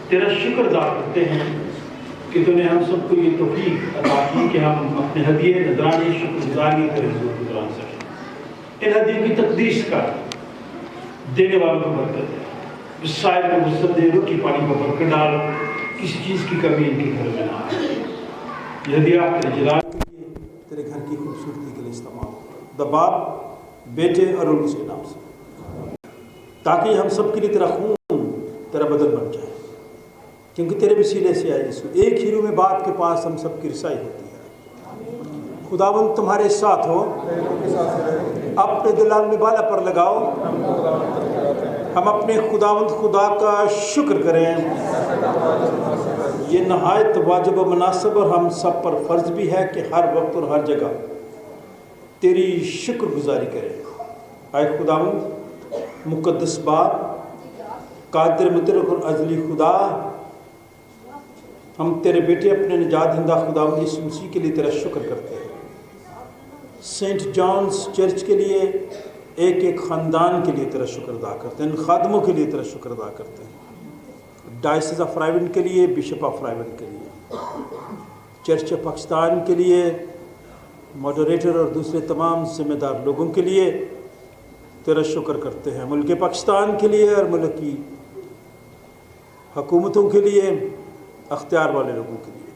तेरा शुक्र अदा करते हैं कि तूने हम सबको ये तौफीक अता की कि हम अपने हदिये नजराने शुक्रगुजारी करें हुजूर गुज़ार सकें। इन हदियों की तकदीस का देने वालों को बरकत है, विसाइल को वसत दे, रोटी पानी को बरकत डाल, किसी चीज़ की कमी इनके घर में ना आए। ये हदिया तेरे जलाल के लिए, तेरे घर की खूबसूरती के लिए इस्तेमाल हो। द बाप बेटे और उनके नाम से, ताकि हम सब के लिए तेरा खून तेरा बदल बन जाए, क्योंकि तेरे वसीले से आए यीशु। एक ही रूह में बाप के पास हम सब की रसाई होती है। खुदावंद तुम्हारे साथ हो, अपने दिलाल में बाला पर लगाओ। हम अपने खुदावंद खुदा का शुक्र करें। ये नहायत वाजिब व मुनासिब और हम सब पर फ़र्ज़ भी है कि हर वक्त और हर जगह तेरी शुक्रगुजारी करें। आए खुदावंद मुक़द्दस बाप, कादिर मुतरक और अज़ली खुदा, हम तेरे बेटे अपने निजात हिंदा खुदावंद यीशु मसीह के लिए तेरा शुक्र करते हैं। सेंट जॉन्स चर्च के लिए एक एक ख़ानदान के लिए तेरा शुक्र अदा करते हैं, इन खादमों के लिए तेरा शुक्र अदा करते हैं। डायसिस ऑफ रायवन के लिए, बिशप ऑफ रायवन के लिए, चर्च ऑफ पाकिस्तान के लिए, मॉडरेटर और दूसरे तमाम जिम्मेदार लोगों के लिए तेरा शुक्र करते हैं। मुल्क पाकिस्तान के लिए और मुल्क की हुकूमतों के लिए, अख्तियार वाले लोगों के लिए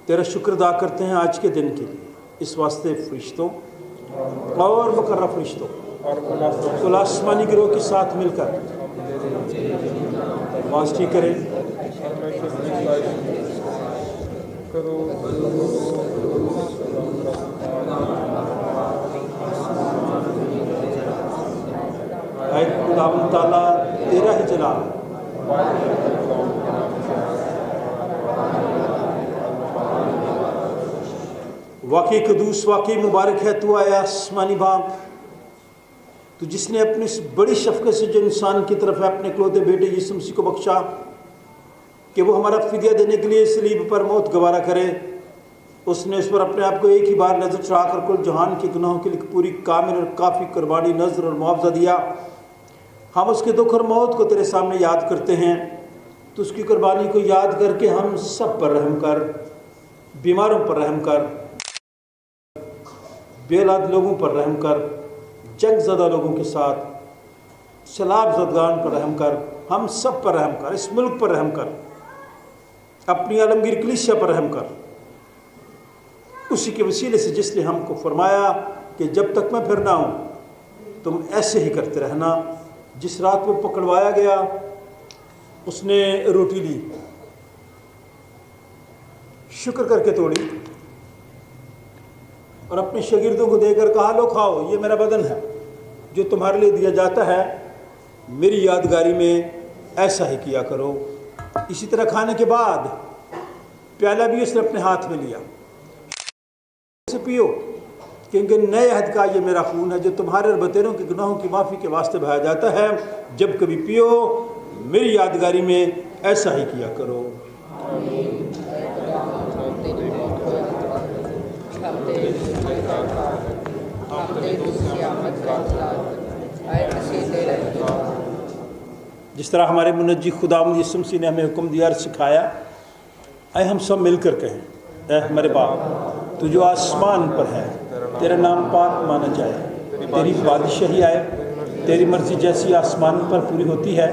तेरा शुक्र अदा करते हैं आज के दिन के लिए। इस वास्ते फरिश्तों और मुकर्रब फरिश्तों कुल आसमानी गिरोह के साथ मिलकर वास्ती करें। ऐ खुदावंद ताला, तेरा ही जलाल वाकई कदूस, वाकई मुबारक है तू आया आसमानी बाप, तो जिसने अपनी इस बड़ी शफ़क़त से जो इंसान की तरफ है अपने इकलौते बेटे यीशु मसीह को बख्शा कि वो हमारा फिदिया देने के लिए सलीब पर मौत गवारा करे। उसने उस पर अपने आप को एक ही बार नज़र चढ़ा कर कुल जहान के गुनाहों के लिए पूरी कामिल और काफ़ी कुर्बानी, नज़र और मुआवजा दिया। हम उसके दुख और मौत को तेरे सामने याद करते हैं। तो उसकी कुर्बानी को याद करके हम सब पर रहम कर, बीमारों पर रहम कर, बेऔलाद लोगों पर रहम कर, जंग ज़दा लोगों के साथ सैलाब ज़दगान पर रहम कर, हम सब पर रहम कर, इस मुल्क पर रहम कर, अपनी आलमगीर कलीसिया पर रहम कर। उसी के वसीले से जिसने हमको फरमाया कि जब तक मैं फिर ना हूँ तुम ऐसे ही करते रहना। जिस रात वो पकड़वाया गया उसने रोटी ली, शुक्र करके तोड़ी और अपने शागिर्दों को देकर कहा, लो खाओ, ये मेरा बदन है जो तुम्हारे लिए दिया जाता है, मेरी यादगारी में ऐसा ही किया करो। इसी तरह खाने के बाद प्याला भी उसने अपने हाथ में लिया, से पियो, क्योंकि नए अहद का ये मेरा खून है जो तुम्हारे और बतेरों के गुनाहों की माफ़ी के वास्ते बहाया जाता है। जब कभी पियो मेरी यादगारी में ऐसा ही किया करो। जिस तरह हमारे मुनज्जी खुदावंद यीशु मसीह ने हमें हुक्म दिया और सिखाया, आए हम सब मिलकर कहें, ऐ हमारे बाप तू जो आसमान पर है, तेरा नाम पाक माना जाए, तेरी बादशाही आए, तेरी मर्ज़ी जैसी आसमान पर पूरी होती है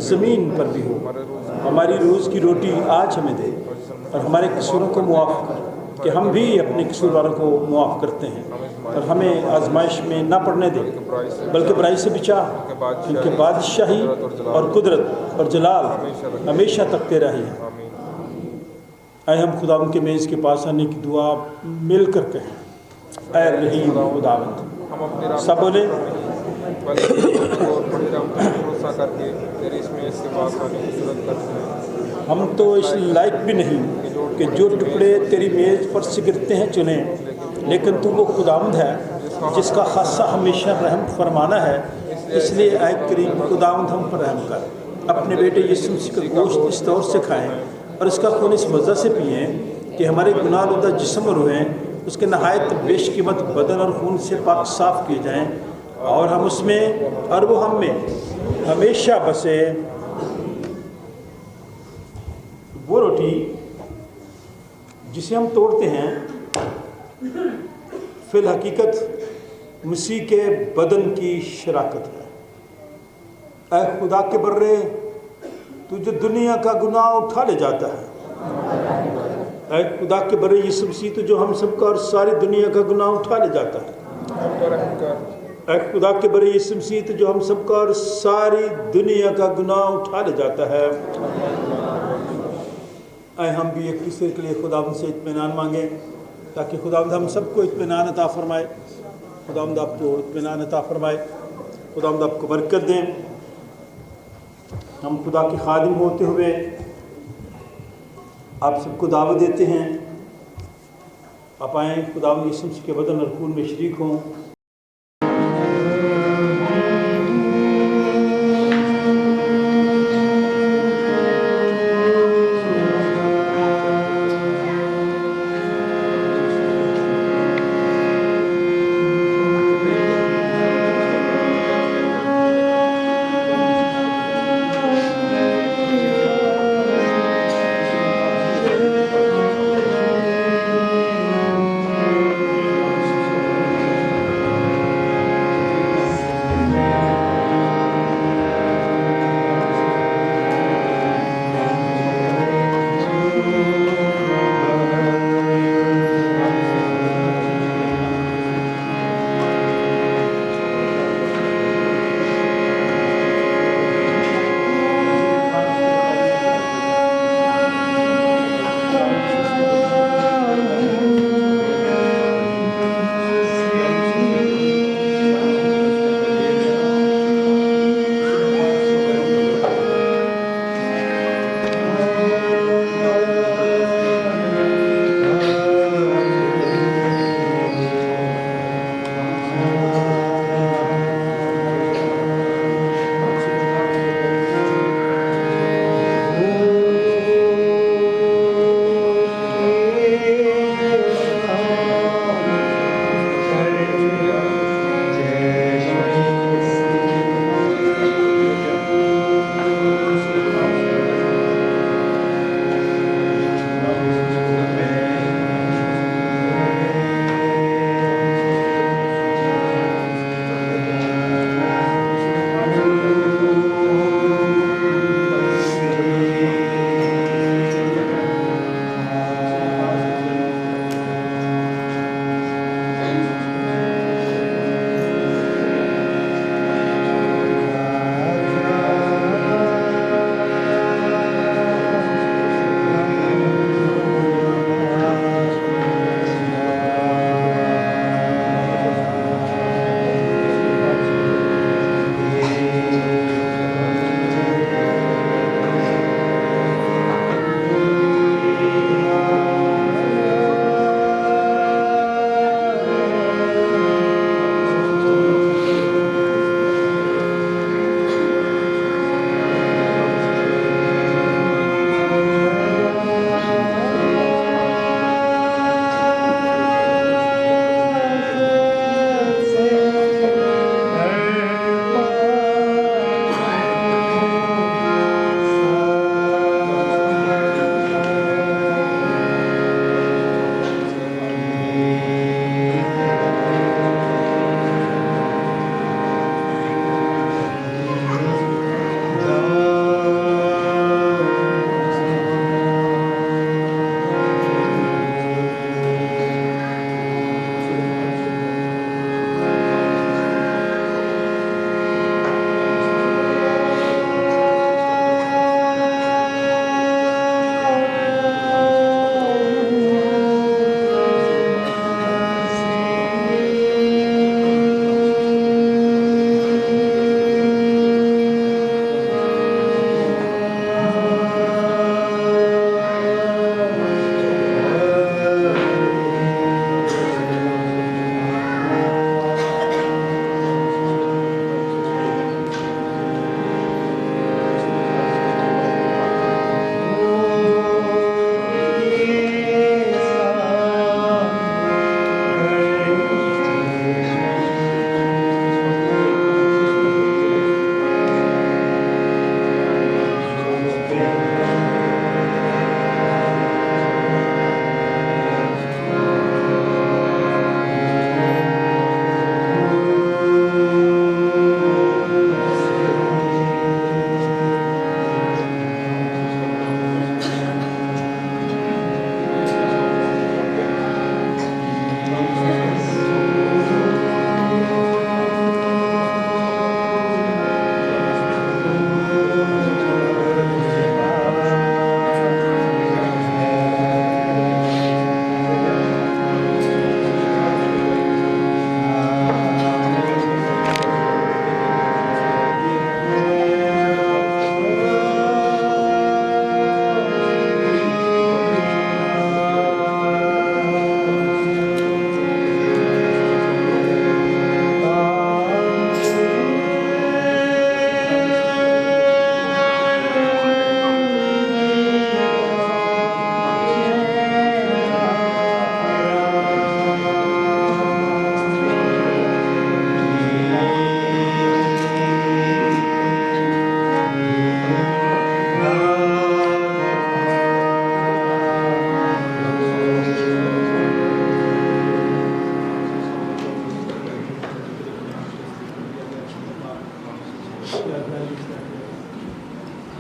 ज़मीन पर भी हो। हमारी रोज़ की रोटी आज हमें दे और हमारे कसूरों को मुआफ़ कर कि हम भी अपने कसूरवारों को मुआफ़ करते हैं, और हमें आजमाइश में ना पड़ने दे बल्कि बुराई से बचा, क्योंकि बादशाही और कुदरत और जलाल हमेशा तक तेरा ही है। आए हम खुदावंद के मेज़ के पास आने की दुआ मिल कर कहें, ऐ रहीम खुदावंद। सब बोले, हम तो इस लायक भी नहीं कि जो टुकड़े तेरी मेज़ पर से गिरते हैं चुनें, लेकिन तू वो खुदावंद है जिसका खासा हमेशा रहम फरमाना है। इसलिए ऐ करीम खुदावंद हम पर रहम कर। अपने बेटे यीशु मसीह का गोश्त इस तौर से खाएं और इसका खून इस वजह से पिएँ कि हमारे गुनाहगार जिस्म और रूहें उसके नहायत बेशकीमत बदन और खून से पाक साफ़ किए जाएँ اور ہم اس میں اور وہ ہم میں ہمیشہ بسے۔ وہ روٹی جسے ہم توڑتے ہیں فی الحقیقت مسیح کے بدن کی شراکت ہے۔ اے خدا کے برے تو جو دنیا کا گناہ اٹھا لے جاتا ہے، اے خدا کے برے یسوع مسیح تو جو ہم سب کا اور ساری دنیا کا گناہ اٹھا لے جاتا ہے، اے خدا کے برے یسوع مسیح تو جو ہم سب کا اور ساری دنیا کا گناہ اٹھا لے جاتا ہے۔ اے ہم بھی ایک دوسرے کے لیے خداوند سے اطمینان مانگیں تاکہ خداوند ہم سب کو اطمینان عطا فرمائے۔ خداوند آپ کو اطمینان عطا فرمائے، خداوند آپ کو برکت دیں۔ ہم خدا کے خادم ہوتے ہوئے آپ سب کو دعوت دیتے ہیں، آپ آئیں خداوند یسوع مسیح کے بدن اور خون میں شریک ہوں۔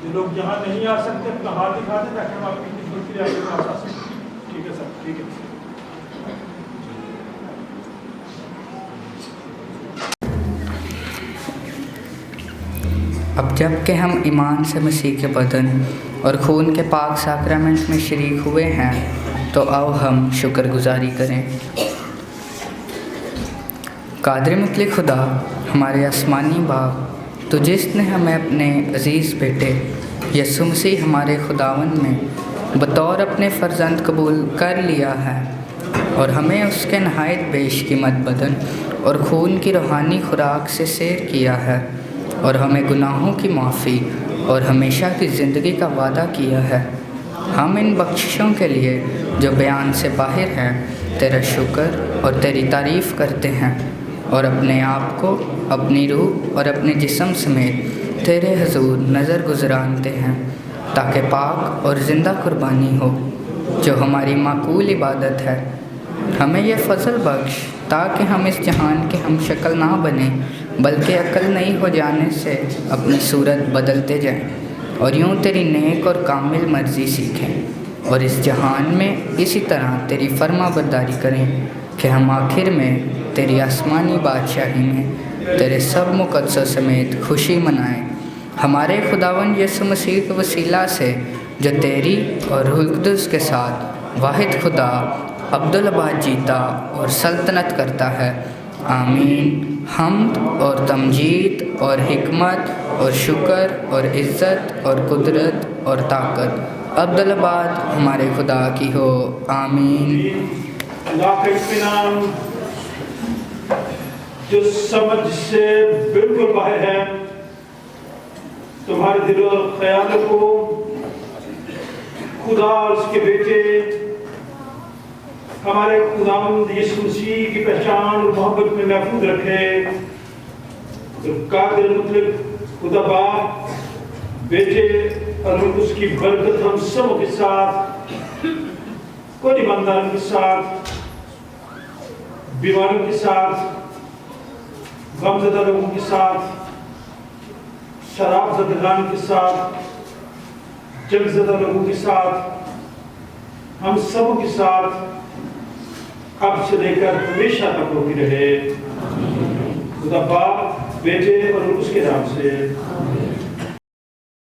جو لوگ یہاں نہیں آ سکتے اپنا ہاتھ دکھا دیں تاکہ ہم آپ کی خدمت کے لیے آپ کے پاس آ سکیں. ٹھیک ہے سر, ٹھیک ہے. اب جب کہ ہم ایمان سے مسیح کے بدن اور خون کے پاک ساکرامنٹ میں شریک ہوئے ہیں تو آؤ ہم شکر گزاری کریں. قادر مطلق خدا ہمارے آسمانی باپ, تو جس نے ہمیں اپنے عزیز بیٹے یسوع مسیح ہمارے خداوند میں بطور اپنے فرزند قبول کر لیا ہے اور ہمیں اس کے نہایت بیش قیمت بدن اور خون کی روحانی خوراک سے سیر کیا ہے اور ہمیں گناہوں کی معافی اور ہمیشہ کی زندگی کا وعدہ کیا ہے. ہم ان بخششوں کے لیے جو بیان سے باہر ہیں تیرا شکر اور تیری تعریف کرتے ہیں اور اپنے آپ کو اپنی روح اور اپنے جسم سمیت تیرے حضور نظر گزرانتے ہیں تاکہ پاک اور زندہ قربانی ہو جو ہماری معقول عبادت ہے. ہمیں یہ فضل بخش تاکہ ہم اس جہان کے ہم شکل نہ بنیں بلکہ عقل نہیں ہو جانے سے اپنی صورت بدلتے جائیں اور یوں تیری نیک اور کامل مرضی سیکھیں اور اس جہان میں اسی طرح تیری فرما برداری کریں کہ ہم آخر میں تیری آسمانی بادشاہی میں تیرے سب مقدسوں سمیت خوشی منائیں. ہمارے خداوند یسوع مسیح کے وسیلہ سے جو تیری اور روح القدس کے ساتھ واحد خدا عبدالآباد جیتا اور سلطنت کرتا ہے. آمین. حمد اور تمجید اور حکمت اور شکر اور عزت اور قدرت اور طاقت عبدالآباد ہمارے خدا کی ہو. آمین. اللہ کا اطمینان جو سمجھ سے بالکل باہر ہے تمہارے دل و خیالوں کو خدا اور اس کے بیٹے ہمارے خداوند یسوع مسیح کی پہچان اور محبت میں محفوظ رکھے. قادر مطلق خدا باپ, بیٹے اور اس کی برکت ہم سب کے ساتھ, کوئی ایمانداروں کے ساتھ, بیماروں کے ساتھ, غمزدہ لوگوں کے ساتھ, شراب زدگان کے ساتھ, جنگ زدہ لوگوں کے ساتھ, ہم سب کے ساتھ اب سے لے کر ہمیشہ تک ہوتی رہے. خدا باپ, بیٹے اور اس کے نام سے.